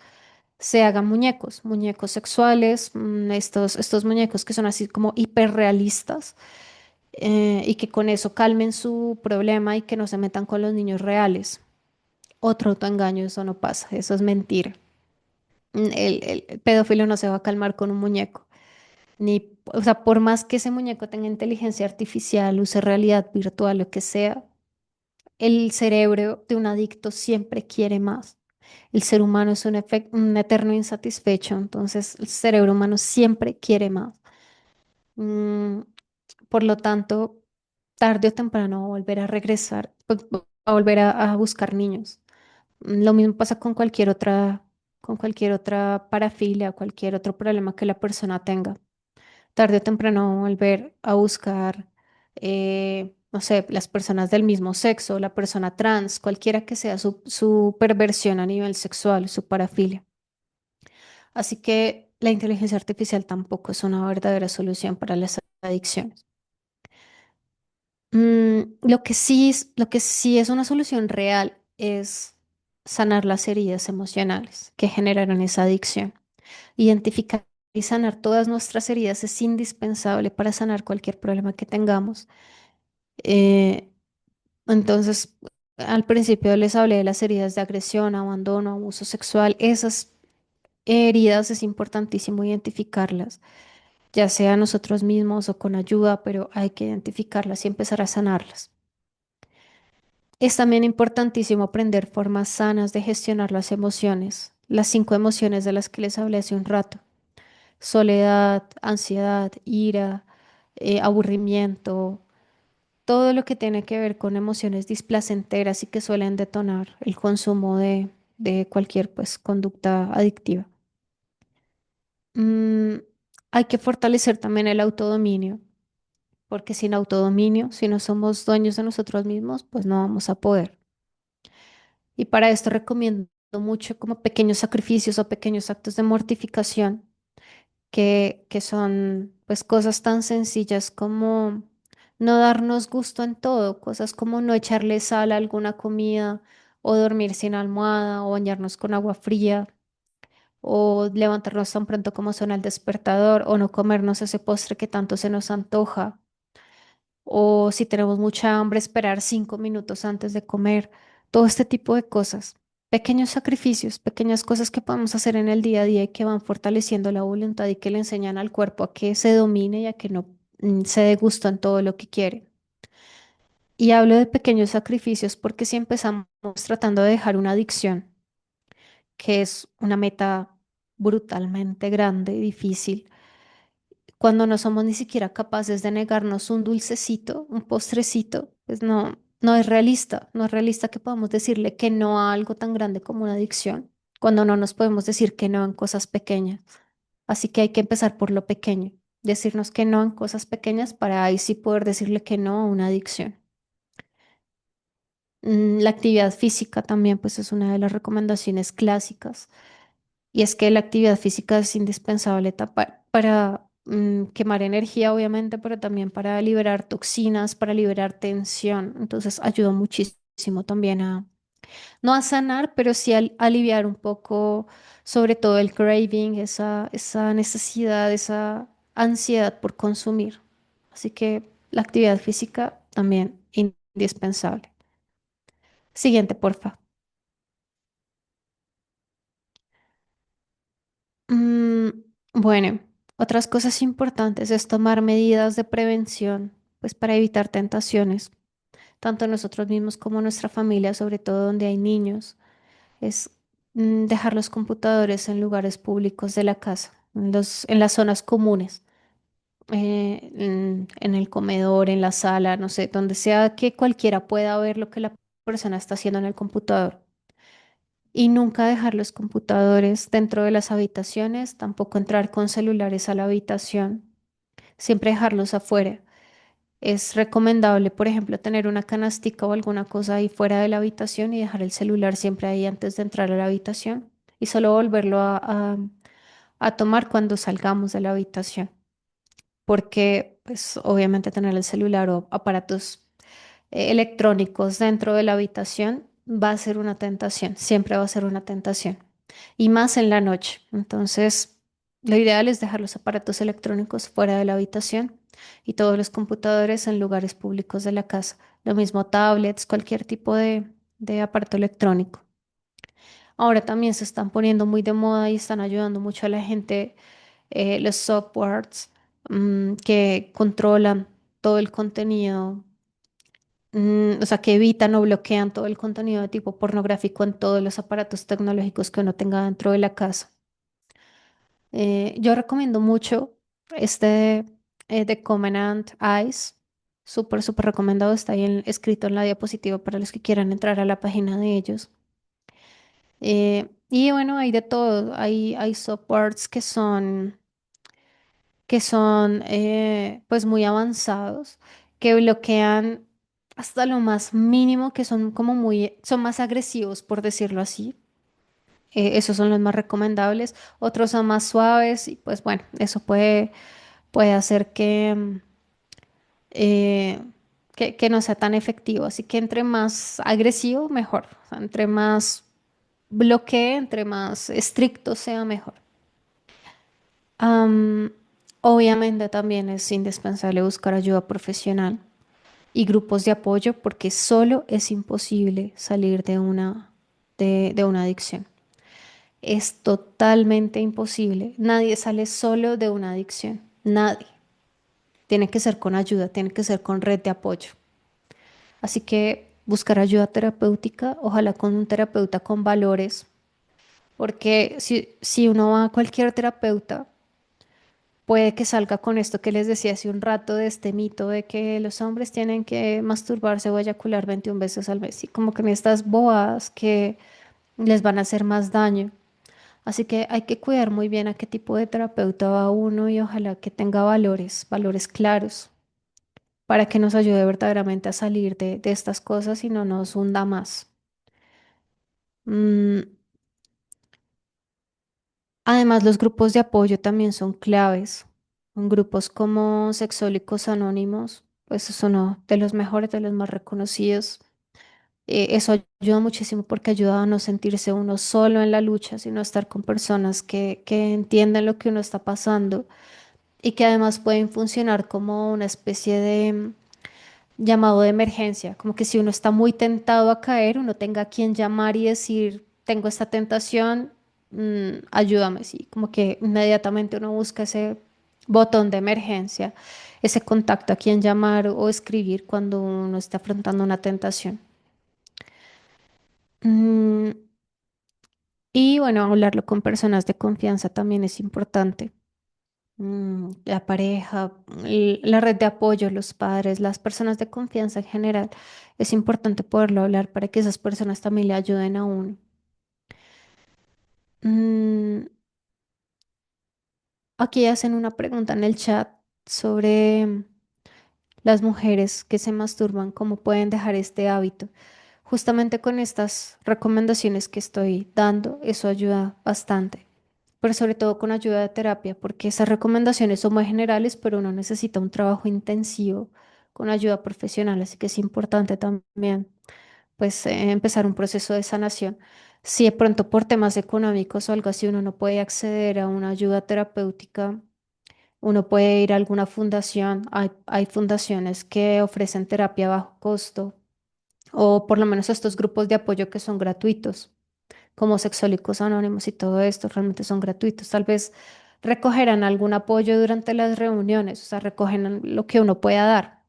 se hagan muñecos, muñecos sexuales, estos muñecos que son así como hiperrealistas, y que con eso calmen su problema y que no se metan con los niños reales. Otro autoengaño, eso no pasa, eso es mentira. El pedófilo no se va a calmar con un muñeco. Ni, o sea, por más que ese muñeco tenga inteligencia artificial, use realidad virtual, lo que sea, el cerebro de un adicto siempre quiere más. El ser humano es un eterno insatisfecho, entonces el cerebro humano siempre quiere más. Mm, por lo tanto, tarde o temprano va a volver a regresar, pues, va a volver a buscar niños. Lo mismo pasa con cualquier otra parafilia, cualquier otro problema que la persona tenga. Tarde o temprano volver a buscar, no sé, las personas del mismo sexo, la persona trans, cualquiera que sea su perversión a nivel sexual, su parafilia. Así que la inteligencia artificial tampoco es una verdadera solución para las adicciones. Lo que sí es una solución real es sanar las heridas emocionales que generaron esa adicción. Identificar y sanar todas nuestras heridas es indispensable para sanar cualquier problema que tengamos. Eh, entonces, al principio les hablé de las heridas de agresión, abandono, abuso sexual. Esas heridas es importantísimo identificarlas, ya sea nosotros mismos o con ayuda, pero hay que identificarlas y empezar a sanarlas. Es también importantísimo aprender formas sanas de gestionar las emociones, las 5 emociones de las que les hablé hace un rato: soledad, ansiedad, ira, aburrimiento, todo lo que tiene que ver con emociones displacenteras y que suelen detonar el consumo de cualquier pues conducta adictiva. Mm, hay que fortalecer también el autodominio, porque sin autodominio, si no somos dueños de nosotros mismos, pues no vamos a poder. Y para esto recomiendo mucho como pequeños sacrificios o pequeños actos de mortificación que son pues cosas tan sencillas como no darnos gusto en todo, cosas como no echarle sal a alguna comida o dormir sin almohada o bañarnos con agua fría o levantarnos tan pronto como suena el despertador o no comernos ese postre que tanto se nos antoja o si tenemos mucha hambre esperar 5 minutos antes de comer, todo este tipo de cosas. Pequeños sacrificios, pequeñas cosas que podemos hacer en el día a día y que van fortaleciendo la voluntad y que le enseñan al cuerpo a que se domine y a que no se dé gusto en todo lo que quiere. Y hablo de pequeños sacrificios porque si empezamos tratando de dejar una adicción, que es una meta brutalmente grande y difícil, cuando no somos ni siquiera capaces de negarnos un dulcecito, un postrecito, pues no, no es realista, no es realista que podamos decirle que no a algo tan grande como una adicción, cuando no nos podemos decir que no en cosas pequeñas. Así que hay que empezar por lo pequeño, decirnos que no en cosas pequeñas para ahí sí poder decirle que no a una adicción. La actividad física también pues es una de las recomendaciones clásicas. Y es que la actividad física es indispensable para quemar energía, obviamente, pero también para liberar toxinas, para liberar tensión. Entonces ayuda muchísimo también a, no a sanar, pero sí a aliviar un poco, sobre todo el craving, esa necesidad, esa ansiedad por consumir. Así que la actividad física también indispensable. Siguiente, porfa. Mm, bueno, otras cosas importantes es tomar medidas de prevención, pues para evitar tentaciones, tanto nosotros mismos como nuestra familia, sobre todo donde hay niños, es dejar los computadores en lugares públicos de la casa, en las zonas comunes, en el comedor, en la sala, no sé, donde sea que cualquiera pueda ver lo que la persona está haciendo en el computador. Y nunca dejar los computadores dentro de las habitaciones, tampoco entrar con celulares a la habitación, siempre dejarlos afuera. Es recomendable, por ejemplo, tener una canastica o alguna cosa ahí fuera de la habitación y dejar el celular siempre ahí antes de entrar a la habitación y solo volverlo a tomar cuando salgamos de la habitación, porque pues obviamente tener el celular o aparatos electrónicos dentro de la habitación va a ser una tentación, siempre va a ser una tentación, y más en la noche. Entonces, lo ideal es dejar los aparatos electrónicos fuera de la habitación y todos los computadores en lugares públicos de la casa. Lo mismo tablets, cualquier tipo de aparato electrónico. Ahora también se están poniendo muy de moda y están ayudando mucho a la gente los softwares que controlan todo el contenido, o sea, que evitan o bloquean todo el contenido de tipo pornográfico en todos los aparatos tecnológicos que uno tenga dentro de la casa. Yo recomiendo mucho este de Covenant Eyes, súper, súper recomendado, está ahí escrito en la diapositiva para los que quieran entrar a la página de ellos. Y bueno, hay de todo, hay softwares que son pues muy avanzados, que bloquean hasta lo más mínimo, que son como son más agresivos, por decirlo así. Esos son los más recomendables. Otros son más suaves y pues bueno, eso puede hacer eh, que no sea tan efectivo. Así que entre más agresivo, mejor. O sea, entre más bloquee, entre más estricto sea, mejor. Am, Obviamente también es indispensable buscar ayuda profesional y grupos de apoyo porque solo es imposible salir de una adicción. Es totalmente imposible. Nadie sale solo de una adicción. Nadie. Tiene que ser con ayuda, tiene que ser con red de apoyo. Así que buscar ayuda terapéutica, ojalá con un terapeuta con valores, porque si uno va a cualquier terapeuta, puede que salga con esto que les decía hace un rato de este mito de que los hombres tienen que masturbarse o eyacular 21 veces al mes, y como que en estas bobadas que les van a hacer más daño. Así que hay que cuidar muy bien a qué tipo de terapeuta va uno y ojalá que tenga valores, valores claros, para que nos ayude verdaderamente a salir de estas cosas y no nos hunda más. Mm, Además, los grupos de apoyo también son claves. Grupos como Sexólicos Anónimos, pues es uno de los mejores, de los más reconocidos. Eso ayuda muchísimo porque ayuda a no sentirse uno solo en la lucha, sino a estar con personas que entienden lo que uno está pasando y que además pueden funcionar como una especie de llamado de emergencia, como que si uno está muy tentado a caer, uno tenga a quien llamar y decir, tengo esta tentación, ayúdame, sí, como que inmediatamente uno busca ese botón de emergencia, ese contacto a quien llamar o escribir cuando uno está afrontando una tentación. Mm, y bueno, hablarlo con personas de confianza también es importante. La pareja, la red de apoyo, los padres, las personas de confianza en general, es importante poderlo hablar para que esas personas también le ayuden a uno. Mm, Aquí hacen una pregunta en el chat sobre las mujeres que se masturban, cómo pueden dejar este hábito. Justamente con estas recomendaciones que estoy dando, eso ayuda bastante, pero sobre todo con ayuda de terapia, porque esas recomendaciones son muy generales, pero uno necesita un trabajo intensivo con ayuda profesional, así que es importante también, pues, empezar un proceso de sanación. Si de pronto por temas económicos o algo así uno no puede acceder a una ayuda terapéutica, uno puede ir a alguna fundación. Hay fundaciones que ofrecen terapia a bajo costo o por lo menos estos grupos de apoyo que son gratuitos como Sexólicos Anónimos y todo esto realmente son gratuitos. Tal vez recogerán algún apoyo durante las reuniones, o sea, recogen lo que uno pueda dar.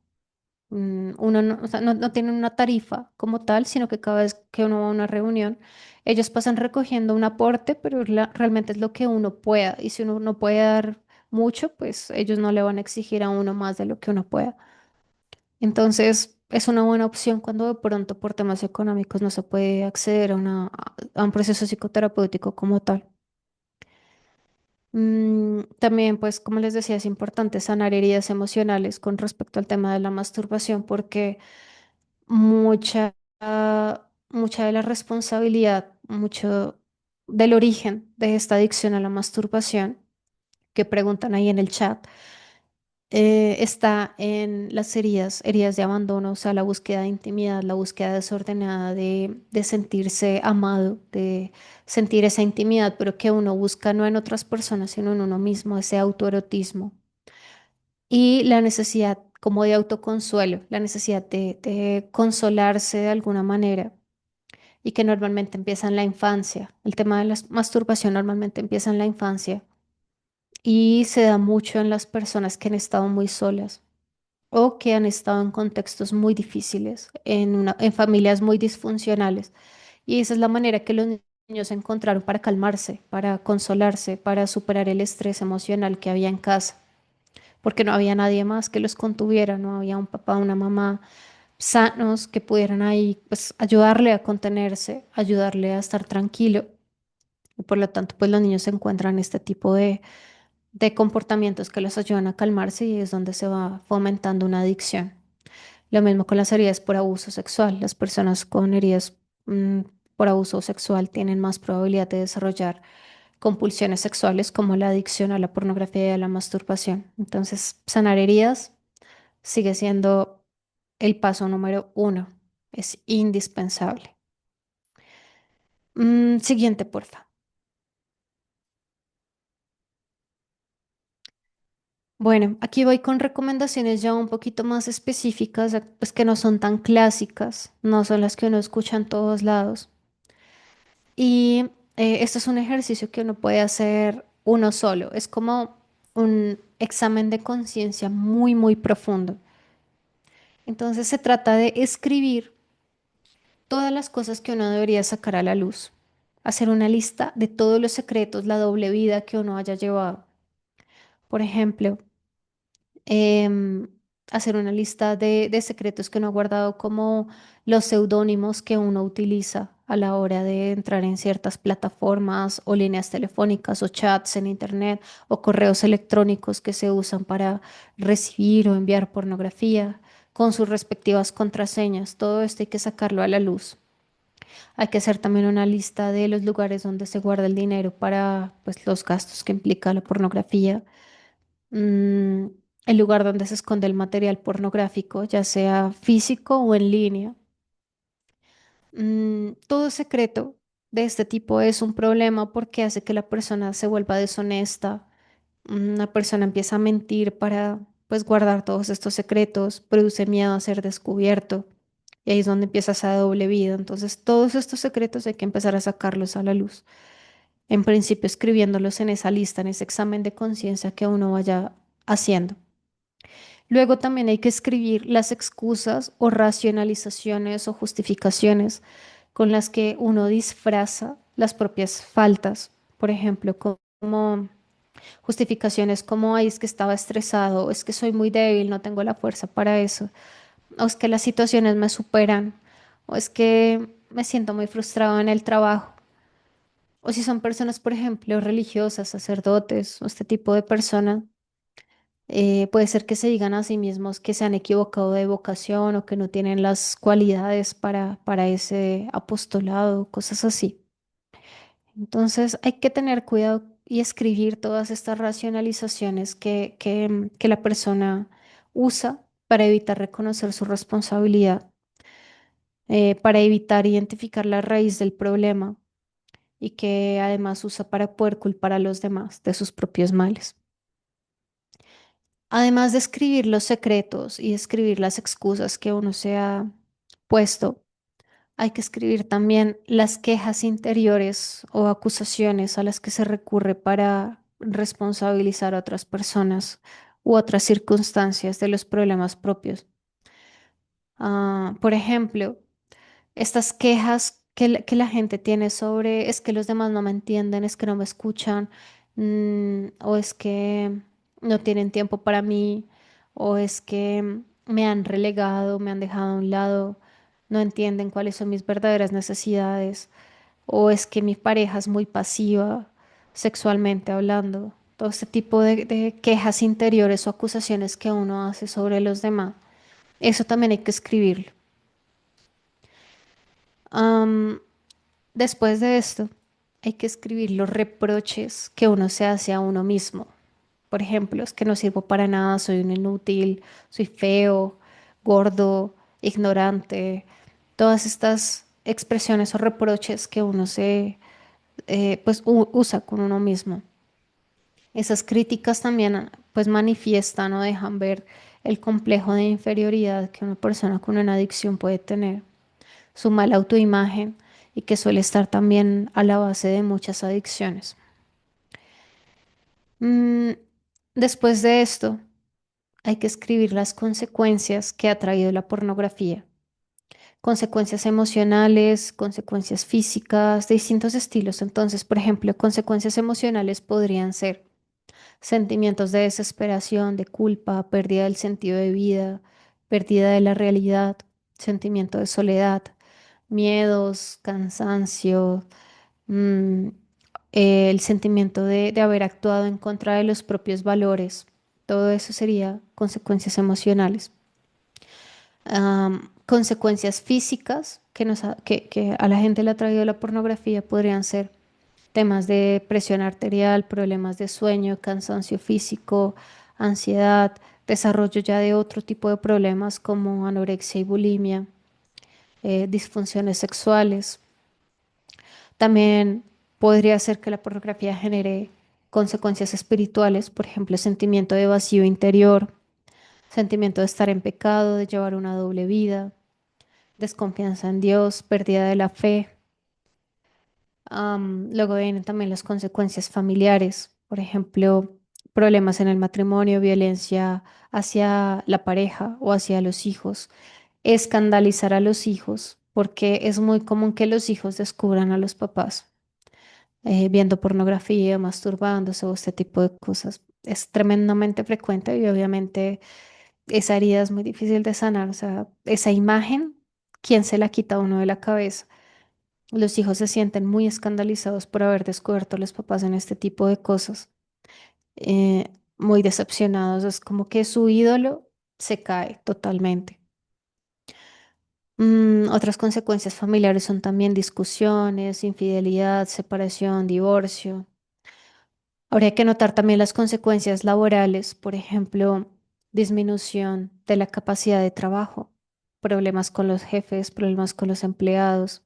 Uno no, o sea, no tienen una tarifa como tal, sino que cada vez que uno va a una reunión, ellos pasan recogiendo un aporte, pero realmente es lo que uno pueda. Y si uno no puede dar mucho, pues ellos no le van a exigir a uno más de lo que uno pueda. Entonces, es una buena opción cuando de pronto por temas económicos no se puede acceder a un proceso psicoterapéutico como tal. También, pues, como les decía, es importante sanar heridas emocionales con respecto al tema de la masturbación, porque mucha, mucha de la responsabilidad, mucho del origen de esta adicción a la masturbación, que preguntan ahí en el chat, está en las heridas de abandono, o sea, la búsqueda de intimidad, la búsqueda desordenada de sentirse amado, de sentir esa intimidad, pero que uno busca no en otras personas, sino en uno mismo, ese autoerotismo. Y la necesidad como de autoconsuelo, la necesidad de consolarse de alguna manera y que normalmente empieza en la infancia. El tema de la masturbación normalmente empieza en la infancia y se da mucho en las personas que han estado muy solas o que han estado en contextos muy difíciles, en familias muy disfuncionales. Y esa es la manera que los niños encontraron para calmarse, para consolarse, para superar el estrés emocional que había en casa, porque no había nadie más que los contuviera, no había un papá, una mamá sanos que pudieran ahí pues ayudarle a contenerse, ayudarle a estar tranquilo. Y por lo tanto, pues los niños encuentran este tipo de comportamientos que los ayudan a calmarse y es donde se va fomentando una adicción. Lo mismo con las heridas por abuso sexual. Las personas con heridas mm, por abuso sexual tienen más probabilidad de desarrollar compulsiones sexuales como la adicción a la pornografía y a la masturbación. Entonces, sanar heridas sigue siendo el paso número uno. Es indispensable. Siguiente, porfa. Bueno, aquí voy con recomendaciones ya un poquito más específicas, pues que no son tan clásicas, no son las que uno escucha en todos lados. Y esto es un ejercicio que uno puede hacer uno solo. Es como un examen de conciencia muy, muy profundo. Entonces se trata de escribir todas las cosas que uno debería sacar a la luz. Hacer una lista de todos los secretos, la doble vida que uno haya llevado. Por ejemplo, em, hacer una lista de secretos que uno ha guardado como los seudónimos que uno utiliza a la hora de entrar en ciertas plataformas o líneas telefónicas o chats en internet o correos electrónicos que se usan para recibir o enviar pornografía con sus respectivas contraseñas. Todo esto hay que sacarlo a la luz. Hay que hacer también una lista de los lugares donde se guarda el dinero para pues, los gastos que implica la pornografía, mm, el lugar donde se esconde el material pornográfico, ya sea físico o en línea. Todo secreto de este tipo es un problema porque hace que la persona se vuelva deshonesta. Una persona empieza a mentir para pues guardar todos estos secretos, produce miedo a ser descubierto y ahí es donde empieza esa doble vida. Entonces, todos estos secretos hay que empezar a sacarlos a la luz. En principio, escribiéndolos en esa lista, en ese examen de conciencia que uno vaya haciendo. Luego también hay que escribir las excusas o racionalizaciones o justificaciones con las que uno disfraza las propias faltas. Por ejemplo, como justificaciones como, ay, es que estaba estresado, o es que soy muy débil, no tengo la fuerza para eso, o es que las situaciones me superan, o es que me siento muy frustrado en el trabajo. O si son personas, por ejemplo, religiosas, sacerdotes, o este tipo de personas, puede ser que se digan a sí mismos que se han equivocado de vocación o que no tienen las cualidades para ese apostolado, cosas así. Entonces hay que tener cuidado y escribir todas estas racionalizaciones que la persona usa para evitar reconocer su responsabilidad, para evitar identificar la raíz del problema y que además usa para poder culpar a los demás de sus propios males. Además de escribir los secretos y escribir las excusas que uno se ha puesto, hay que escribir también las quejas interiores o acusaciones a las que se recurre para responsabilizar a otras personas u otras circunstancias de los problemas propios. Por ejemplo, estas quejas que la gente tiene sobre es que los demás no me entienden, es que no me escuchan, o es que no tienen tiempo para mí, o es que me han relegado, me han dejado a un lado, no entienden cuáles son mis verdaderas necesidades, o es que mi pareja es muy pasiva sexualmente hablando. Todo este tipo de quejas interiores o acusaciones que uno hace sobre los demás. Eso también hay que escribirlo. Am, Después de esto, hay que escribir los reproches que uno se hace a uno mismo. Por ejemplo, es que no sirvo para nada, soy un inútil, soy feo, gordo, ignorante. Todas estas expresiones o reproches que uno pues usa con uno mismo. Esas críticas también pues manifiestan o dejan ver el complejo de inferioridad que una persona con una adicción puede tener, su mala autoimagen y que suele estar también a la base de muchas adicciones. Mm, Después de esto, hay que escribir las consecuencias que ha traído la pornografía. Consecuencias emocionales, consecuencias físicas, de distintos estilos. Entonces, por ejemplo, consecuencias emocionales podrían ser sentimientos de desesperación, de culpa, pérdida del sentido de vida, pérdida de la realidad, sentimiento de soledad, miedos, cansancio, mm, el sentimiento de haber actuado en contra de los propios valores. Todo eso sería consecuencias emocionales. Consecuencias físicas que a la gente le ha traído la pornografía podrían ser temas de presión arterial, problemas de sueño, cansancio físico, ansiedad, desarrollo ya de otro tipo de problemas como anorexia y bulimia, disfunciones sexuales. También podría ser que la pornografía genere consecuencias espirituales, por ejemplo, sentimiento de vacío interior, sentimiento de estar en pecado, de llevar una doble vida, desconfianza en Dios, pérdida de la fe. Luego vienen también las consecuencias familiares, por ejemplo, problemas en el matrimonio, violencia hacia la pareja o hacia los hijos, escandalizar a los hijos, porque es muy común que los hijos descubran a los papás viendo pornografía, masturbándose o este tipo de cosas. Es tremendamente frecuente y obviamente esa herida es muy difícil de sanar, o sea, esa imagen, ¿quién se la quita a uno de la cabeza? Los hijos se sienten muy escandalizados por haber descubierto a los papás en este tipo de cosas, muy decepcionados. Es como que su ídolo se cae totalmente. Otras consecuencias familiares son también discusiones, infidelidad, separación, divorcio. Habría que notar también las consecuencias laborales, por ejemplo, disminución de la capacidad de trabajo, problemas con los jefes, problemas con los empleados,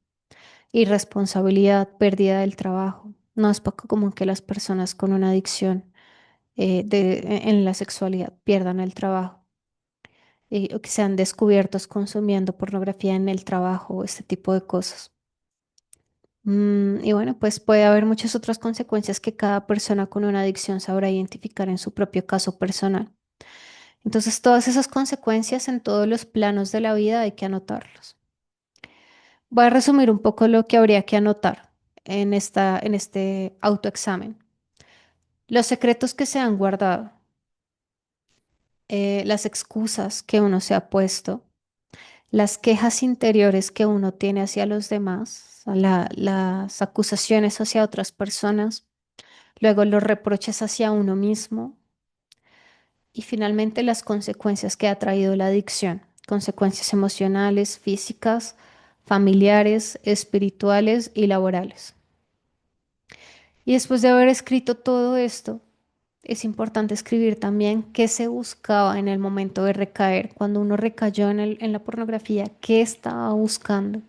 irresponsabilidad, pérdida del trabajo. No es poco común que las personas con una adicción en la sexualidad pierdan el trabajo o que sean descubiertos consumiendo pornografía en el trabajo, este tipo de cosas. Y bueno, pues puede haber muchas otras consecuencias que cada persona con una adicción sabrá identificar en su propio caso personal. Entonces, todas esas consecuencias en todos los planos de la vida hay que anotarlos. Voy a resumir un poco lo que habría que anotar en este autoexamen. Los secretos que se han guardado, las excusas que uno se ha puesto, las quejas interiores que uno tiene hacia los demás, las acusaciones hacia otras personas, luego los reproches hacia uno mismo y finalmente las consecuencias que ha traído la adicción, consecuencias emocionales, físicas, familiares, espirituales y laborales. Y después de haber escrito todo esto, es importante escribir también qué se buscaba en el momento de recaer, cuando uno recayó en la pornografía, qué estaba buscando.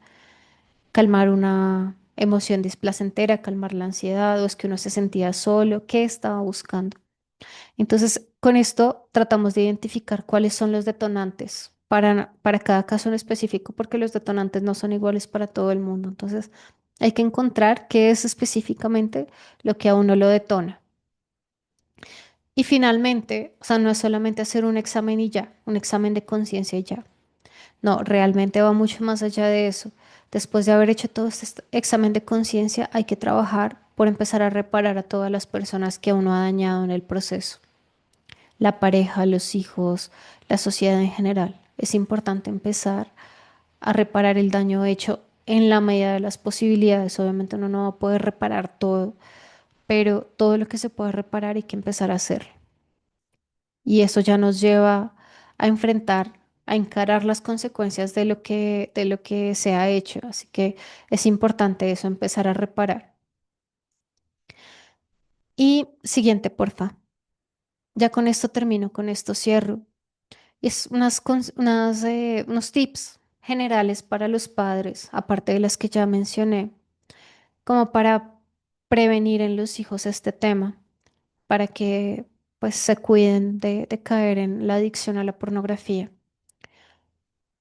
Calmar una emoción displacentera, calmar la ansiedad, o es que uno se sentía solo, qué estaba buscando. Entonces, con esto tratamos de identificar cuáles son los detonantes para cada caso en específico, porque los detonantes no son iguales para todo el mundo. Entonces, hay que encontrar qué es específicamente lo que a uno lo detona. Y finalmente, o sea, no es solamente hacer un examen y ya, un examen de conciencia y ya. No, realmente va mucho más allá de eso. Después de haber hecho todo este examen de conciencia, hay que trabajar por empezar a reparar a todas las personas que uno ha dañado en el proceso. La pareja, los hijos, la sociedad en general. Es importante empezar a reparar el daño hecho en la medida de las posibilidades. Obviamente uno no va a poder reparar todo, pero todo lo que se puede reparar hay que empezar a hacerlo. Y eso ya nos lleva a enfrentar, a encarar las consecuencias de lo que se ha hecho. Así que es importante eso, empezar a reparar. Y siguiente, porfa. Ya con esto termino, con esto cierro. Es unos tips generales para los padres, aparte de las que ya mencioné, como para prevenir en los hijos este tema, para que pues se cuiden de caer en la adicción a la pornografía.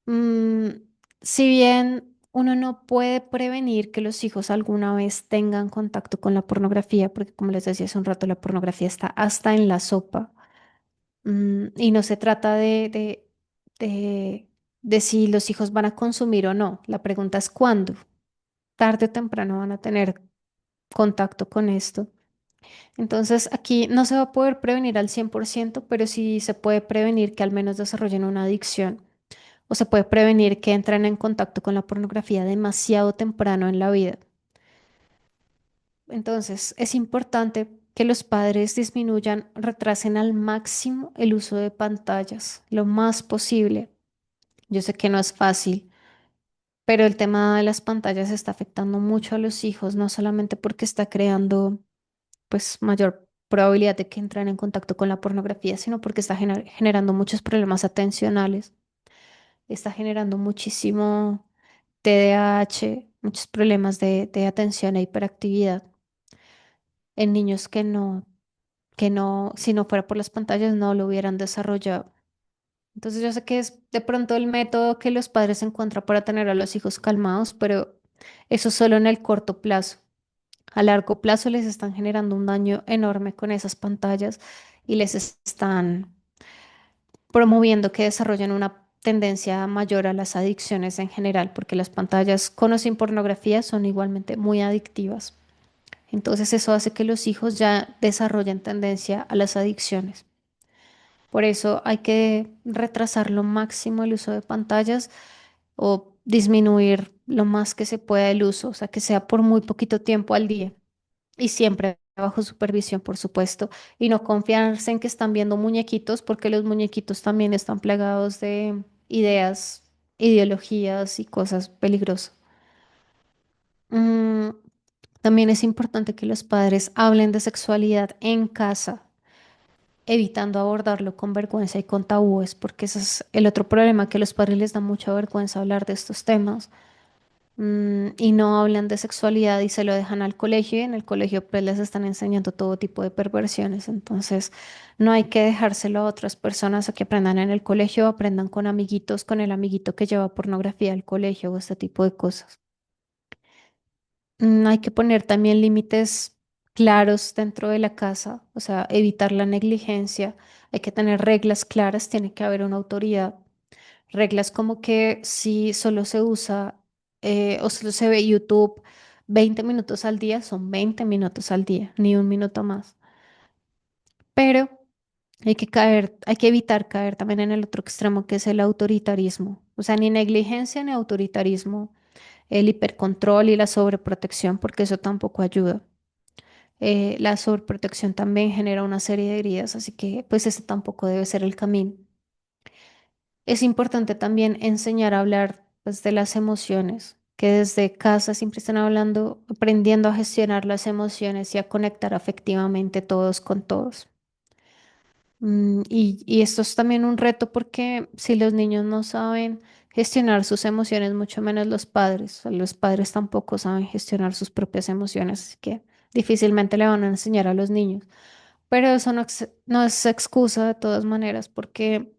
Mm, si bien uno no puede prevenir que los hijos alguna vez tengan contacto con la pornografía, porque como les decía hace un rato, la pornografía está hasta en la sopa. Y no se trata de, de si los hijos van a consumir o no. La pregunta es cuándo. Tarde o temprano van a tener contacto con esto. Entonces, aquí no se va a poder prevenir al 100%, pero sí se puede prevenir que al menos desarrollen una adicción o se puede prevenir que entren en contacto con la pornografía demasiado temprano en la vida. Entonces, es importante que los padres disminuyan, retrasen al máximo el uso de pantallas, lo más posible. Yo sé que no es fácil, pero el tema de las pantallas está afectando mucho a los hijos, no solamente porque está creando pues mayor probabilidad de que entren en contacto con la pornografía, sino porque está generando muchos problemas atencionales, está generando muchísimo TDAH, muchos problemas de atención e hiperactividad en niños que no, si no fuera por las pantallas, no lo hubieran desarrollado. Entonces yo sé que es de pronto el método que los padres encuentran para tener a los hijos calmados, pero eso solo en el corto plazo. A largo plazo les están generando un daño enorme con esas pantallas y les están promoviendo que desarrollen una tendencia mayor a las adicciones en general, porque las pantallas con o sin pornografía son igualmente muy adictivas. Entonces eso hace que los hijos ya desarrollen tendencia a las adicciones. Por eso hay que retrasar lo máximo el uso de pantallas o disminuir lo más que se pueda el uso, o sea, que sea por muy poquito tiempo al día y siempre bajo supervisión, por supuesto, y no confiarse en que están viendo muñequitos, porque los muñequitos también están plagados de ideas, ideologías y cosas peligrosas. Mm, también es importante que los padres hablen de sexualidad en casa, evitando abordarlo con vergüenza y con tabúes, porque ese es el otro problema, que a los padres les da mucha vergüenza hablar de estos temas. Y no hablan de sexualidad y se lo dejan al colegio y en el colegio pues les están enseñando todo tipo de perversiones. Entonces no hay que dejárselo a otras personas a que aprendan en el colegio, aprendan con amiguitos, con el amiguito que lleva pornografía al colegio o este tipo de cosas. Hay que poner también límites claros dentro de la casa, o sea, evitar la negligencia. Hay que tener reglas claras, tiene que haber una autoridad. Reglas como que si solo se usa o solo se ve YouTube 20 minutos al día, son 20 minutos al día, ni un minuto más. Pero hay que evitar caer también en el otro extremo que es el autoritarismo. O sea, ni negligencia ni autoritarismo, el hipercontrol y la sobreprotección, porque eso tampoco ayuda. La sobreprotección también genera una serie de heridas, así que pues ese tampoco debe ser el camino. Es importante también enseñar a hablar pues, de las emociones, que desde casa siempre están hablando, aprendiendo a gestionar las emociones y a conectar afectivamente todos con todos. Y esto es también un reto porque si los niños no saben gestionar sus emociones, mucho menos los padres, o los padres tampoco saben gestionar sus propias emociones, así que difícilmente le van a enseñar a los niños. Pero eso no es excusa de todas maneras porque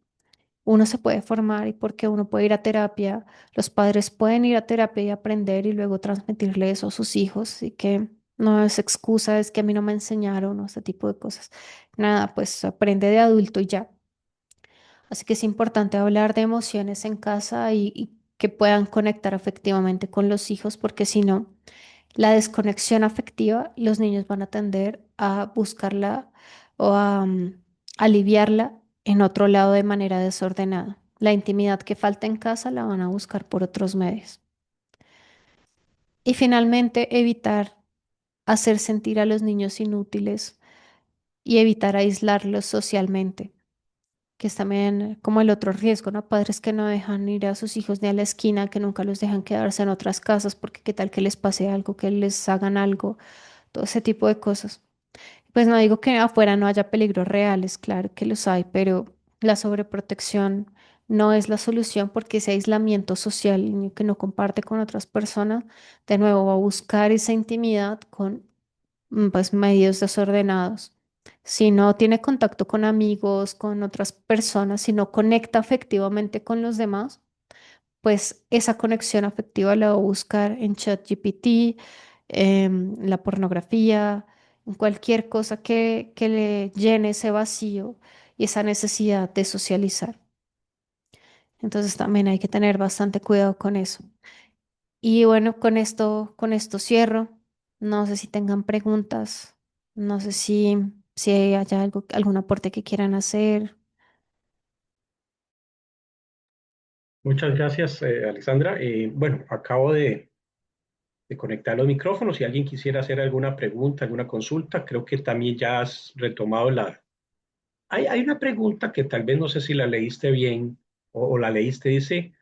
uno se puede formar y porque uno puede ir a terapia, los padres pueden ir a terapia y aprender y luego transmitirle eso a sus hijos. Así que no es excusa, es que a mí no me enseñaron o este tipo de cosas. Nada, pues aprende de adulto y ya. Así que es importante hablar de emociones en casa y que puedan conectar afectivamente con los hijos, porque si no, la desconexión afectiva, los niños van a tender a buscarla o a aliviarla en otro lado de manera desordenada. La intimidad que falta en casa la van a buscar por otros medios. Y finalmente, evitar hacer sentir a los niños inútiles y evitar aislarlos socialmente, que es también como el otro riesgo, ¿no? Padres que no dejan ir a sus hijos ni a la esquina, que nunca los dejan quedarse en otras casas porque qué tal que les pase algo, que les hagan algo, todo ese tipo de cosas. Pues no digo que afuera no haya peligros reales, claro que los hay, pero la sobreprotección no es la solución porque ese aislamiento social, el niño que no comparte con otras personas, de nuevo va a buscar esa intimidad con pues medios desordenados. Si no tiene contacto con amigos, con otras personas, si no conecta afectivamente con los demás, pues esa conexión afectiva la va a buscar en ChatGPT, en la pornografía, en cualquier cosa que le llene ese vacío y esa necesidad de socializar. Entonces también hay que tener bastante cuidado con eso. Y bueno, con esto cierro. No sé si tengan preguntas, no sé si hay algo, algún aporte que quieran hacer. Muchas gracias, Alexandra. Bueno, acabo de conectar los micrófonos. Si alguien quisiera hacer alguna pregunta, alguna consulta, creo que también ya has retomado la... Hay una pregunta que tal vez no sé si la leíste bien o la leíste, dice...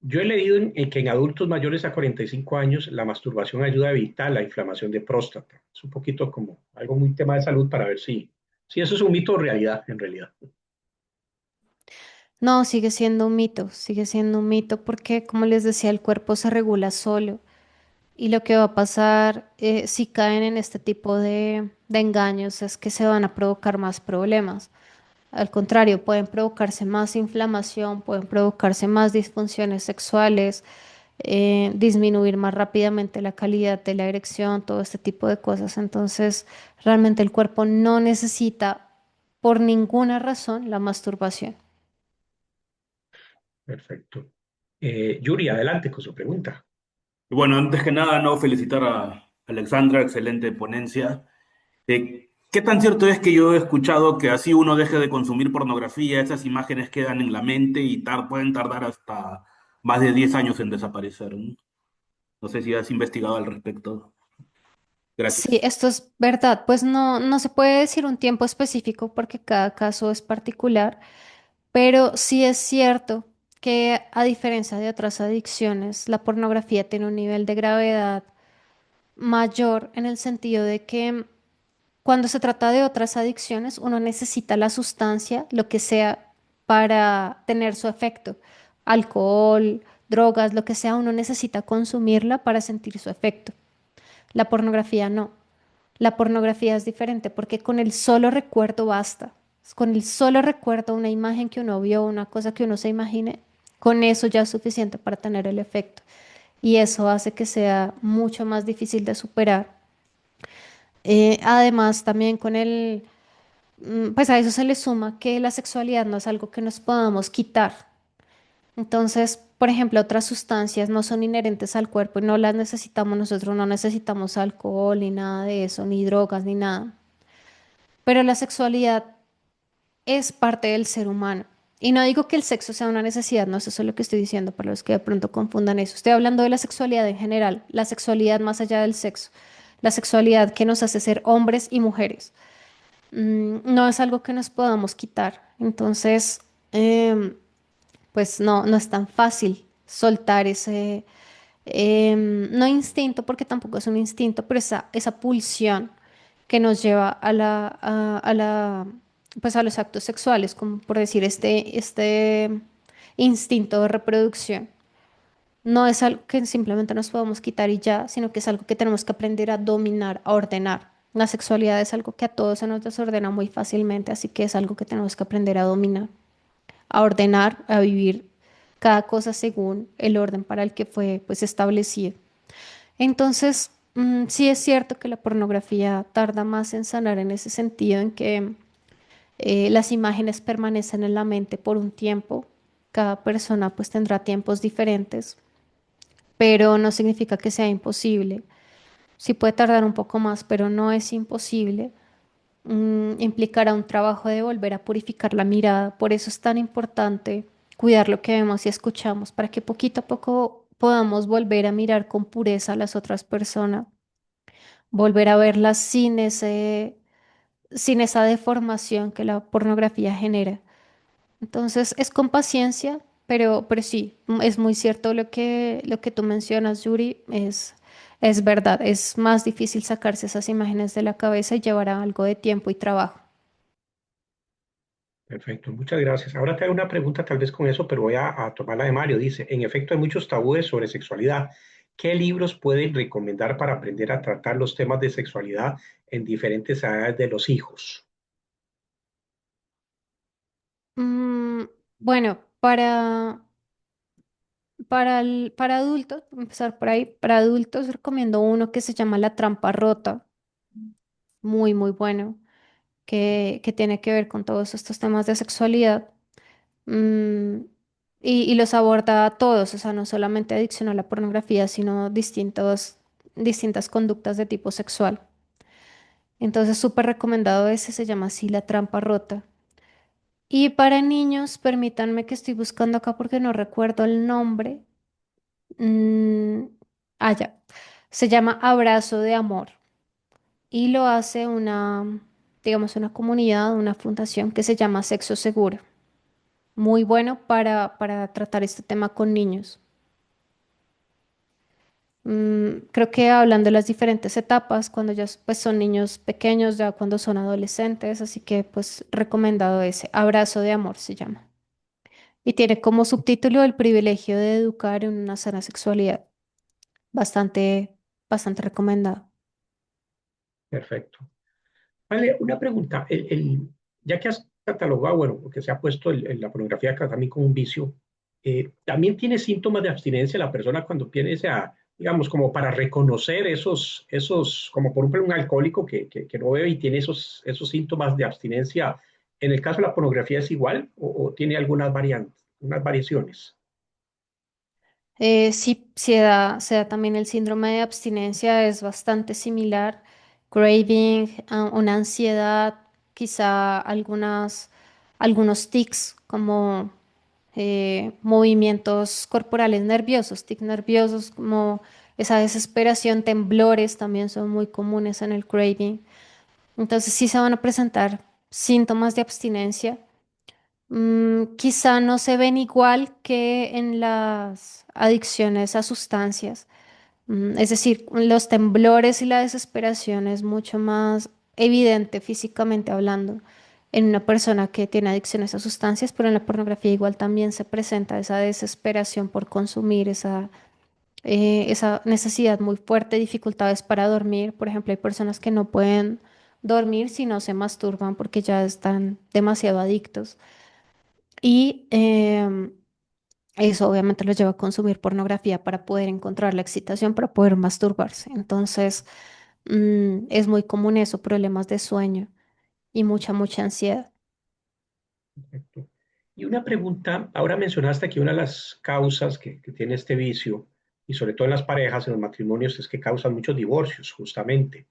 Yo he leído en que en adultos mayores a 45 años la masturbación ayuda a evitar la inflamación de próstata. Es un poquito como algo muy tema de salud para ver si eso es un mito o realidad en realidad. No, sigue siendo un mito porque, como les decía, el cuerpo se regula solo y lo que va a pasar si caen en este tipo de engaños es que se van a provocar más problemas. Al contrario, pueden provocarse más inflamación, pueden provocarse más disfunciones sexuales, disminuir más rápidamente la calidad de la erección, todo este tipo de cosas. Entonces, realmente el cuerpo no necesita por ninguna razón la masturbación. Perfecto. Yuri, adelante con su pregunta. Y bueno, antes que nada, no felicitar a Alexandra, excelente ponencia. ¿Qué tan cierto es que yo he escuchado que así uno deje de consumir pornografía, esas imágenes quedan en la mente y pueden tardar hasta más de 10 años en desaparecer? ¿No? No sé si has investigado al respecto. Sí, Gracias. esto es verdad. Pues no se puede decir un tiempo específico porque cada caso es particular, pero sí es cierto que a diferencia de otras adicciones, la pornografía tiene un nivel de gravedad mayor en el sentido de que cuando se trata de otras adicciones, uno necesita la sustancia, lo que sea, para tener su efecto. Alcohol, drogas, lo que sea, uno necesita consumirla para sentir su efecto. La pornografía no. La pornografía es diferente porque con el solo recuerdo basta. Con el solo recuerdo, una imagen que uno vio, una cosa que uno se imagine, con eso ya es suficiente para tener el efecto. Y eso hace que sea mucho más difícil de superar. Además, también pues a eso se le suma que la sexualidad no es algo que nos podamos quitar. Entonces, por ejemplo, otras sustancias no son inherentes al cuerpo y no las necesitamos nosotros, no necesitamos alcohol ni nada de eso, ni drogas ni nada. Pero la sexualidad es parte del ser humano. Y no digo que el sexo sea una necesidad, no es eso lo que estoy diciendo para los que de pronto confundan eso. Estoy hablando de la sexualidad en general, la sexualidad más allá del sexo, la sexualidad que nos hace ser hombres y mujeres. No es algo que nos podamos quitar. Entonces, pues no es tan fácil soltar ese, no instinto, porque tampoco es un instinto, pero esa pulsión que nos lleva pues a los actos sexuales, como por decir, este instinto de reproducción. No es algo que simplemente nos podamos quitar y ya, sino que es algo que tenemos que aprender a dominar, a ordenar. La sexualidad es algo que a todos se nos desordena muy fácilmente, así que es algo que tenemos que aprender a dominar, a ordenar, a vivir cada cosa según el orden para el que fue pues establecido. Entonces, sí es cierto que la pornografía tarda más en sanar en ese sentido, en que las imágenes permanecen en la mente por un tiempo. Cada persona pues tendrá tiempos diferentes, pero no significa que sea imposible. Sí puede tardar un poco más, pero no es imposible. Implicará un trabajo de volver a purificar la mirada. Por eso es tan importante cuidar lo que vemos y escuchamos, para que poquito a poco podamos volver a mirar con pureza a las otras personas, volver a verlas sin esa deformación que la pornografía genera. Entonces es con paciencia, pero sí, es muy cierto lo que tú mencionas, Yuri, Es verdad, es más difícil sacarse esas imágenes de la cabeza y llevará algo de tiempo y trabajo. Perfecto, muchas gracias. Ahora te hago una pregunta tal vez con eso, pero voy a tomarla de Mario. Dice, en efecto hay muchos tabúes sobre sexualidad. ¿Qué libros pueden recomendar para aprender a tratar los temas de sexualidad en diferentes edades de los hijos? Mm, bueno, para adultos, voy a empezar por ahí, para adultos recomiendo uno que se llama La trampa rota, muy, muy bueno, que tiene que ver con todos estos temas de sexualidad. Mm, y los aborda a todos, o sea, no solamente adicción a la pornografía, sino distintas conductas de tipo sexual. Entonces, súper recomendado ese, se llama así La trampa rota. Y para niños, permítanme que estoy buscando acá porque no recuerdo el nombre. Mm, ya. Se llama Abrazo de Amor y lo hace digamos, una comunidad, una fundación que se llama Sexo Seguro. Muy bueno para tratar este tema con niños. Creo que hablan de las diferentes etapas, cuando ya pues, son niños pequeños, ya cuando son adolescentes, así que pues recomendado ese. Abrazo de Amor se llama. Y tiene como subtítulo El privilegio de educar en una sana sexualidad. Bastante, bastante recomendado. Perfecto. Vale, una pregunta. Ya que has catalogado, bueno, porque se ha puesto la pornografía acá también como un vicio, ¿también tiene síntomas de abstinencia la persona cuando empiece a, digamos, como para reconocer como por ejemplo un alcohólico que no bebe y tiene esos síntomas de abstinencia? ¿En el caso de la pornografía es igual o tiene algunas variantes, unas variaciones? Sí, se da también el síndrome de abstinencia, es bastante similar. Craving, una ansiedad, quizá algunos tics como movimientos corporales nerviosos, tics nerviosos, como esa desesperación, temblores también son muy comunes en el craving. Entonces sí se van a presentar síntomas de abstinencia. Quizá no se ven igual que en las adicciones a sustancias. Es decir, los temblores y la desesperación es mucho más evidente físicamente hablando en una persona que tiene adicciones a sustancias, pero en la pornografía igual también se presenta esa desesperación por consumir, esa necesidad muy fuerte, dificultades para dormir. Por ejemplo, hay personas que no pueden dormir si no se masturban porque ya están demasiado adictos. Y eso obviamente los lleva a consumir pornografía para poder encontrar la excitación, para poder masturbarse. Entonces, es muy común eso, problemas de sueño y mucha ansiedad. Perfecto. Y una pregunta, ahora mencionaste que una de las causas que tiene este vicio, y sobre todo en las parejas, en los matrimonios, es que causan muchos divorcios, justamente.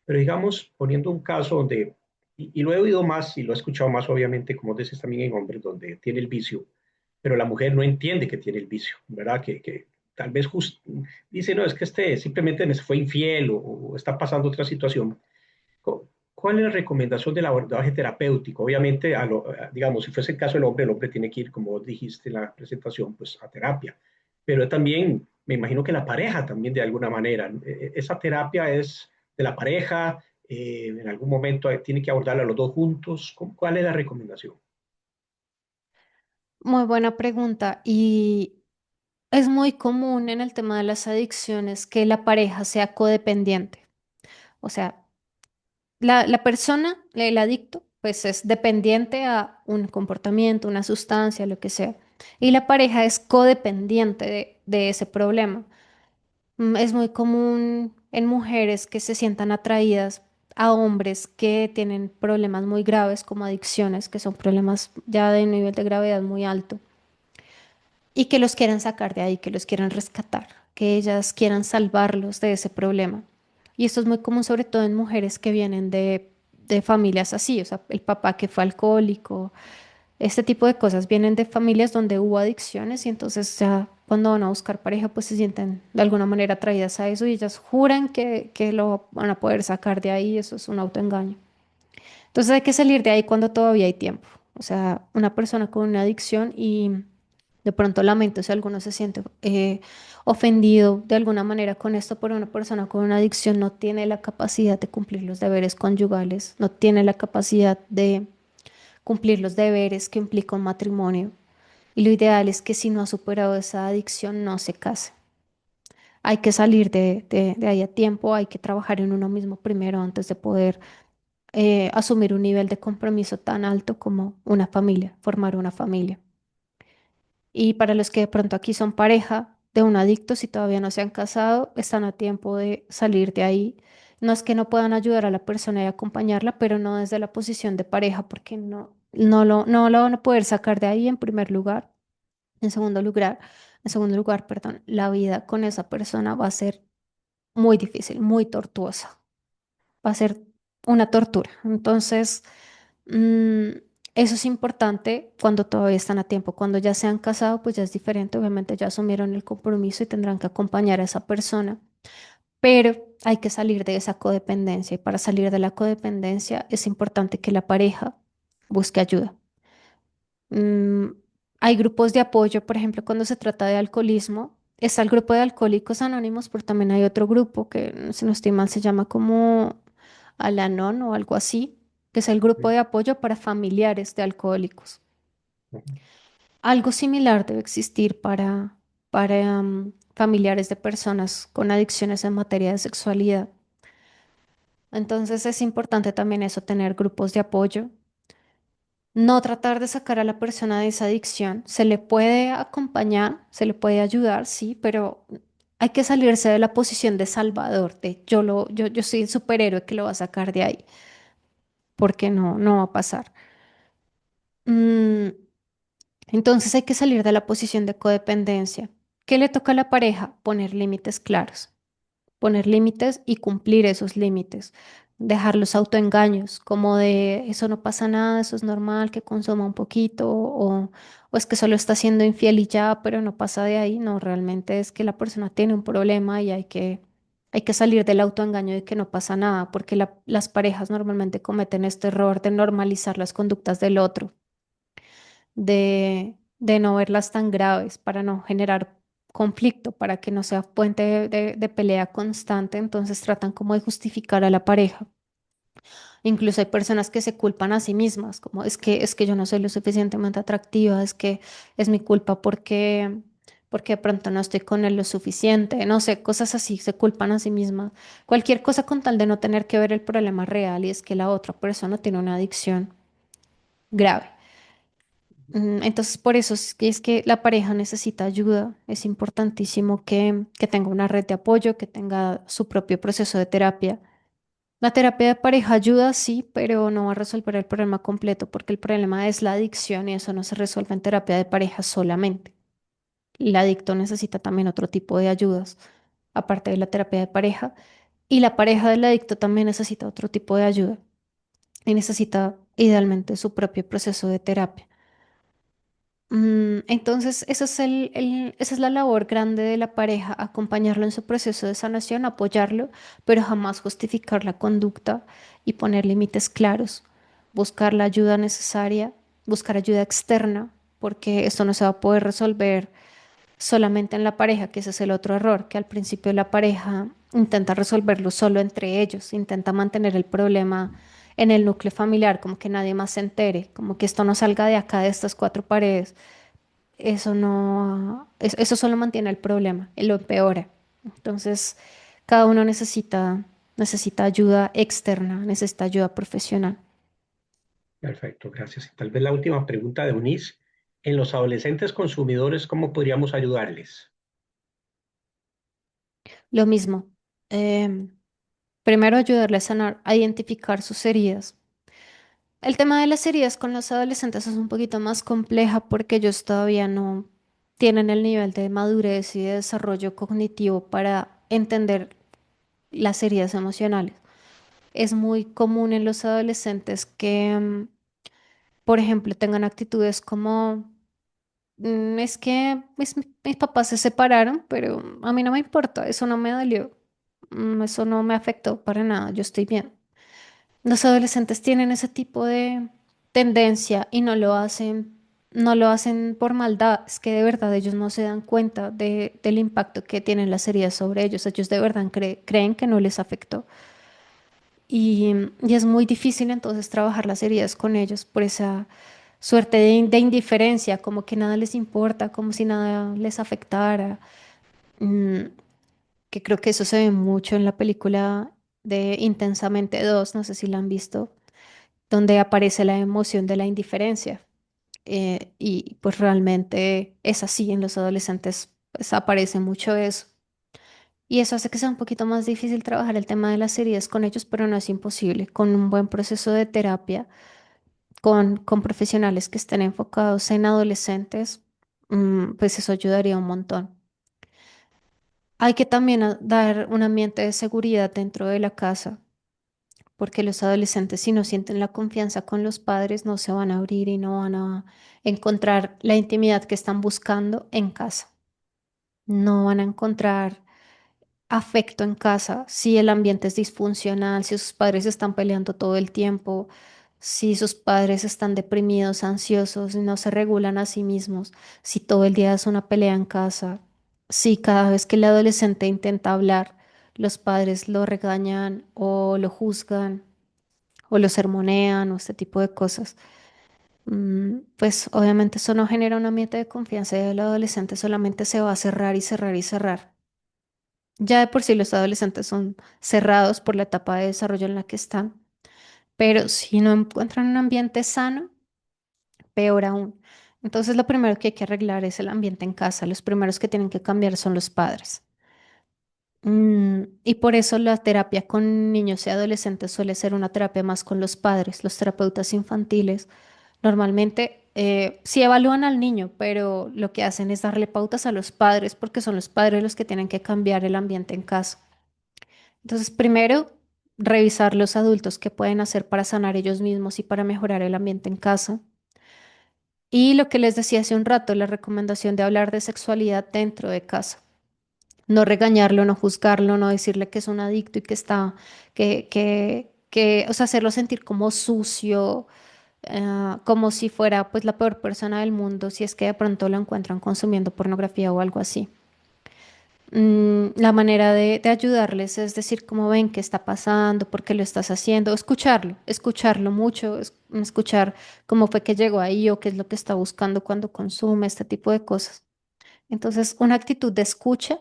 Pero digamos, poniendo un caso donde, y lo he oído más y lo he escuchado más, obviamente, como dices también en hombres, donde tiene el vicio, pero la mujer no entiende que tiene el vicio, ¿verdad? Que tal vez dice, no, es que este simplemente me fue infiel o está pasando otra situación. ¿Cuál es la recomendación del abordaje terapéutico? Obviamente, digamos, si fuese el caso del hombre, el hombre tiene que ir, como dijiste en la presentación, pues a terapia. Pero también, me imagino que la pareja también de alguna manera, esa terapia es de la pareja, en algún momento tiene que abordarla los dos juntos. ¿Cuál es la recomendación? Muy buena pregunta. Y es muy común en el tema de las adicciones que la pareja sea codependiente. O sea, la persona, el adicto, pues es dependiente a un comportamiento, una sustancia, lo que sea. Y la pareja es codependiente de ese problema. Es muy común en mujeres que se sientan atraídas a hombres que tienen problemas muy graves como adicciones, que son problemas ya de nivel de gravedad muy alto, y que los quieren sacar de ahí, que los quieren rescatar, que ellas quieran salvarlos de ese problema. Y esto es muy común sobre todo en mujeres que vienen de familias así, o sea, el papá que fue alcohólico, este tipo de cosas vienen de familias donde hubo adicciones y entonces ya cuando van a buscar pareja pues se sienten de alguna manera atraídas a eso y ellas juran que lo van a poder sacar de ahí, eso es un autoengaño. Entonces hay que salir de ahí cuando todavía hay tiempo. O sea, una persona con una adicción y De pronto lamento si alguno se siente ofendido de alguna manera con esto, pero una persona con una adicción no tiene la capacidad de cumplir los deberes conyugales, no tiene la capacidad de cumplir los deberes que implica un matrimonio. Y lo ideal es que si no ha superado esa adicción, no se case. Hay que salir de ahí a tiempo, hay que trabajar en uno mismo primero antes de poder asumir un nivel de compromiso tan alto como una familia, formar una familia. Y para los que de pronto aquí son pareja de un adicto, si todavía no se han casado, están a tiempo de salir de ahí. No es que no puedan ayudar a la persona y acompañarla, pero no desde la posición de pareja, porque no lo van a poder sacar de ahí en primer lugar. En segundo lugar, perdón, la vida con esa persona va a ser muy difícil, muy tortuosa. Va a ser una tortura. Entonces, mm, eso es importante cuando todavía están a tiempo. Cuando ya se han casado, pues ya es diferente. Obviamente ya asumieron el compromiso y tendrán que acompañar a esa persona. Pero hay que salir de esa codependencia. Y para salir de la codependencia es importante que la pareja busque ayuda. Mm, Hay grupos de apoyo, por ejemplo, cuando se trata de alcoholismo, está el grupo de Alcohólicos Anónimos, pero también hay otro grupo que, si no estoy mal, se llama como Al-Anon o algo así, que es el grupo de apoyo para familiares de alcohólicos. Algo similar debe existir para familiares de personas con adicciones en materia de sexualidad. Entonces es importante también eso, tener grupos de apoyo. No tratar de sacar a la persona de esa adicción. Se le puede acompañar, se le puede ayudar, sí, pero hay que salirse de la posición de salvador, de yo soy el superhéroe que lo va a sacar de ahí, porque no va a pasar. Mm, entonces hay que salir de la posición de codependencia. ¿Qué le toca a la pareja? Poner límites claros. Poner límites y cumplir esos límites, dejar los autoengaños, como de eso no pasa nada, eso es normal, que consuma un poquito, o es que solo está siendo infiel y ya, pero no pasa de ahí, no, realmente es que la persona tiene un problema y hay que salir del autoengaño de que no pasa nada, porque las parejas normalmente cometen este error de normalizar las conductas del otro, de no verlas tan graves para no generar conflicto, para que no sea fuente de pelea constante, entonces tratan como de justificar a la pareja. Incluso hay personas que se culpan a sí mismas, como es que yo no soy lo suficientemente atractiva, es que es mi culpa porque de pronto no estoy con él lo suficiente, no sé, cosas así, se culpan a sí mismas. Cualquier cosa con tal de no tener que ver el problema real y es que la otra persona tiene una adicción grave. Entonces, por eso es que la pareja necesita ayuda. Es importantísimo que tenga una red de apoyo, que tenga su propio proceso de terapia. La terapia de pareja ayuda, sí, pero no va a resolver el problema completo porque el problema es la adicción y eso no se resuelve en terapia de pareja solamente. El adicto necesita también otro tipo de ayudas, aparte de la terapia de pareja. Y la pareja del adicto también necesita otro tipo de ayuda y necesita idealmente su propio proceso de terapia. Entonces, esa es la labor grande de la pareja, acompañarlo en su proceso de sanación, apoyarlo, pero jamás justificar la conducta y poner límites claros, buscar la ayuda necesaria, buscar ayuda externa, porque esto no se va a poder resolver solamente en la pareja, que ese es el otro error, que al principio la pareja intenta resolverlo solo entre ellos, intenta mantener el problema en el núcleo familiar, como que nadie más se entere, como que esto no salga de acá, de estas cuatro paredes. Eso no, eso solo mantiene el problema y lo empeora. Entonces, cada uno necesita ayuda externa, necesita ayuda profesional. Perfecto, gracias. Y tal vez la última pregunta de Eunice. En los adolescentes consumidores, ¿cómo podríamos ayudarles? Lo mismo, em, primero ayudarle a sanar, a identificar sus heridas. El tema de las heridas con los adolescentes es un poquito más compleja porque ellos todavía no tienen el nivel de madurez y de desarrollo cognitivo para entender las heridas emocionales. Es muy común en los adolescentes que, por ejemplo, tengan actitudes como, es que mis papás se separaron, pero a mí no me importa, eso no me dolió, eso no me afectó para nada, yo estoy bien. Los adolescentes tienen ese tipo de tendencia y no lo hacen no lo hacen por maldad, es que de verdad ellos no se dan cuenta del impacto que tienen las heridas sobre ellos. Ellos de verdad creen que no les afectó. Y es muy difícil entonces trabajar las heridas con ellos por esa suerte de indiferencia, como que nada les importa, como si nada les afectara. Mm, que creo que eso se ve mucho en la película de Intensamente dos, no sé si la han visto, donde aparece la emoción de la indiferencia. Y pues realmente es así en los adolescentes, pues aparece mucho eso. Y eso hace que sea un poquito más difícil trabajar el tema de las heridas con ellos, pero no es imposible. Con un buen proceso de terapia, con profesionales que estén enfocados en adolescentes, pues eso ayudaría un montón. Hay que también dar un ambiente de seguridad dentro de la casa, porque los adolescentes, si no sienten la confianza con los padres, no se van a abrir y no van a encontrar la intimidad que están buscando en casa. No van a encontrar afecto en casa si el ambiente es disfuncional, si sus padres están peleando todo el tiempo, si sus padres están deprimidos, ansiosos y no se regulan a sí mismos, si todo el día es una pelea en casa, si cada vez que el adolescente intenta hablar, los padres lo regañan o lo juzgan o lo sermonean o este tipo de cosas. Pues obviamente eso no genera un ambiente de confianza y el adolescente solamente se va a cerrar y cerrar y cerrar. Ya de por sí los adolescentes son cerrados por la etapa de desarrollo en la que están, pero si no encuentran un ambiente sano, peor aún. Entonces lo primero que hay que arreglar es el ambiente en casa. Los primeros que tienen que cambiar son los padres. Y por eso la terapia con niños y adolescentes suele ser una terapia más con los padres. Los terapeutas infantiles normalmente sí evalúan al niño, pero lo que hacen es darle pautas a los padres porque son los padres los que tienen que cambiar el ambiente en casa. Entonces, primero, revisar los adultos qué pueden hacer para sanar ellos mismos y para mejorar el ambiente en casa. Y lo que les decía hace un rato, la recomendación de hablar de sexualidad dentro de casa. No regañarlo, no juzgarlo, no decirle que es un adicto y que está, o sea, hacerlo sentir como sucio, como si fuera pues la peor persona del mundo, si es que de pronto lo encuentran consumiendo pornografía o algo así. La manera de ayudarles es decir, cómo ven, qué está pasando, por qué lo estás haciendo, escucharlo mucho, escuchar cómo fue que llegó ahí o qué es lo que está buscando cuando consume este tipo de cosas. Entonces, una actitud de escucha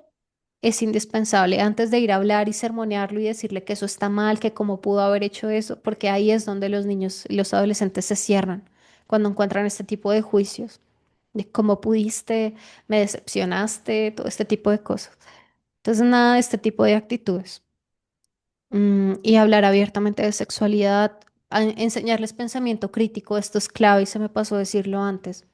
es indispensable antes de ir a hablar y sermonearlo y decirle que eso está mal, que cómo pudo haber hecho eso, porque ahí es donde los niños y los adolescentes se cierran, cuando encuentran este tipo de juicios, de cómo pudiste, me decepcionaste, todo este tipo de cosas. Entonces, nada de este tipo de actitudes. Y hablar abiertamente de sexualidad, enseñarles pensamiento crítico, esto es clave y se me pasó decirlo antes.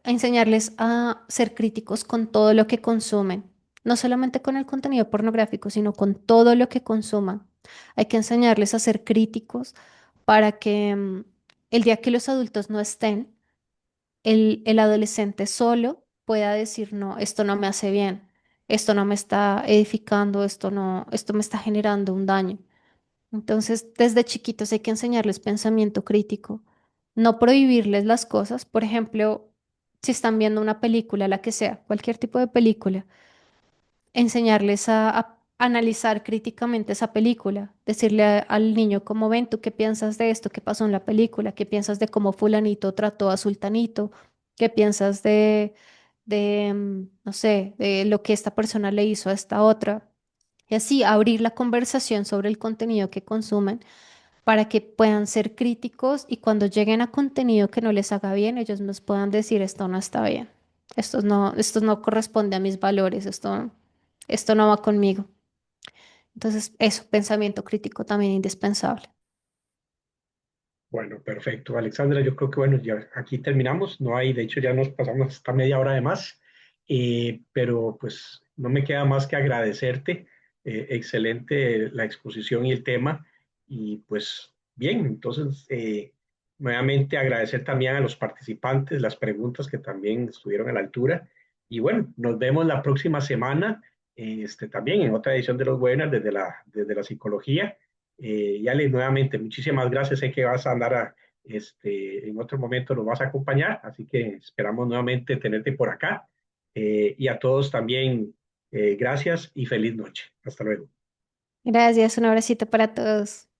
A enseñarles a ser críticos con todo lo que consumen, no solamente con el contenido pornográfico, sino con todo lo que consuman. Hay que enseñarles a ser críticos para que el día que los adultos no estén, el adolescente solo pueda decir, no, esto no me hace bien, esto no me está edificando, esto me está generando un daño. Entonces, desde chiquitos hay que enseñarles pensamiento crítico, no prohibirles las cosas. Por ejemplo, si están viendo una película, la que sea, cualquier tipo de película, enseñarles a analizar críticamente esa película, decirle al niño, ¿cómo ven? ¿Tú qué piensas de esto? ¿Qué pasó en la película? ¿Qué piensas de cómo fulanito trató a sultanito? ¿Qué piensas no sé, de lo que esta persona le hizo a esta otra? Y así abrir la conversación sobre el contenido que consumen para que puedan ser críticos y cuando lleguen a contenido que no les haga bien, ellos nos puedan decir, esto no está bien, esto no corresponde a mis valores, esto no va conmigo. Entonces, eso, pensamiento crítico también indispensable. Bueno, perfecto. Alexandra, yo creo que bueno, ya aquí terminamos. No hay, de hecho, ya nos pasamos hasta media hora de más. Pero pues no me queda más que agradecerte. Excelente la exposición y el tema. Y pues bien, entonces nuevamente agradecer también a los participantes, las preguntas que también estuvieron a la altura. Y bueno, nos vemos la próxima semana, también en otra edición de los webinars desde la psicología. Yale, nuevamente, muchísimas gracias. Sé que vas a andar En otro momento nos vas a acompañar, así que esperamos nuevamente tenerte por acá. Y a todos también, gracias y feliz noche. Hasta luego. Gracias, un abracito para todos.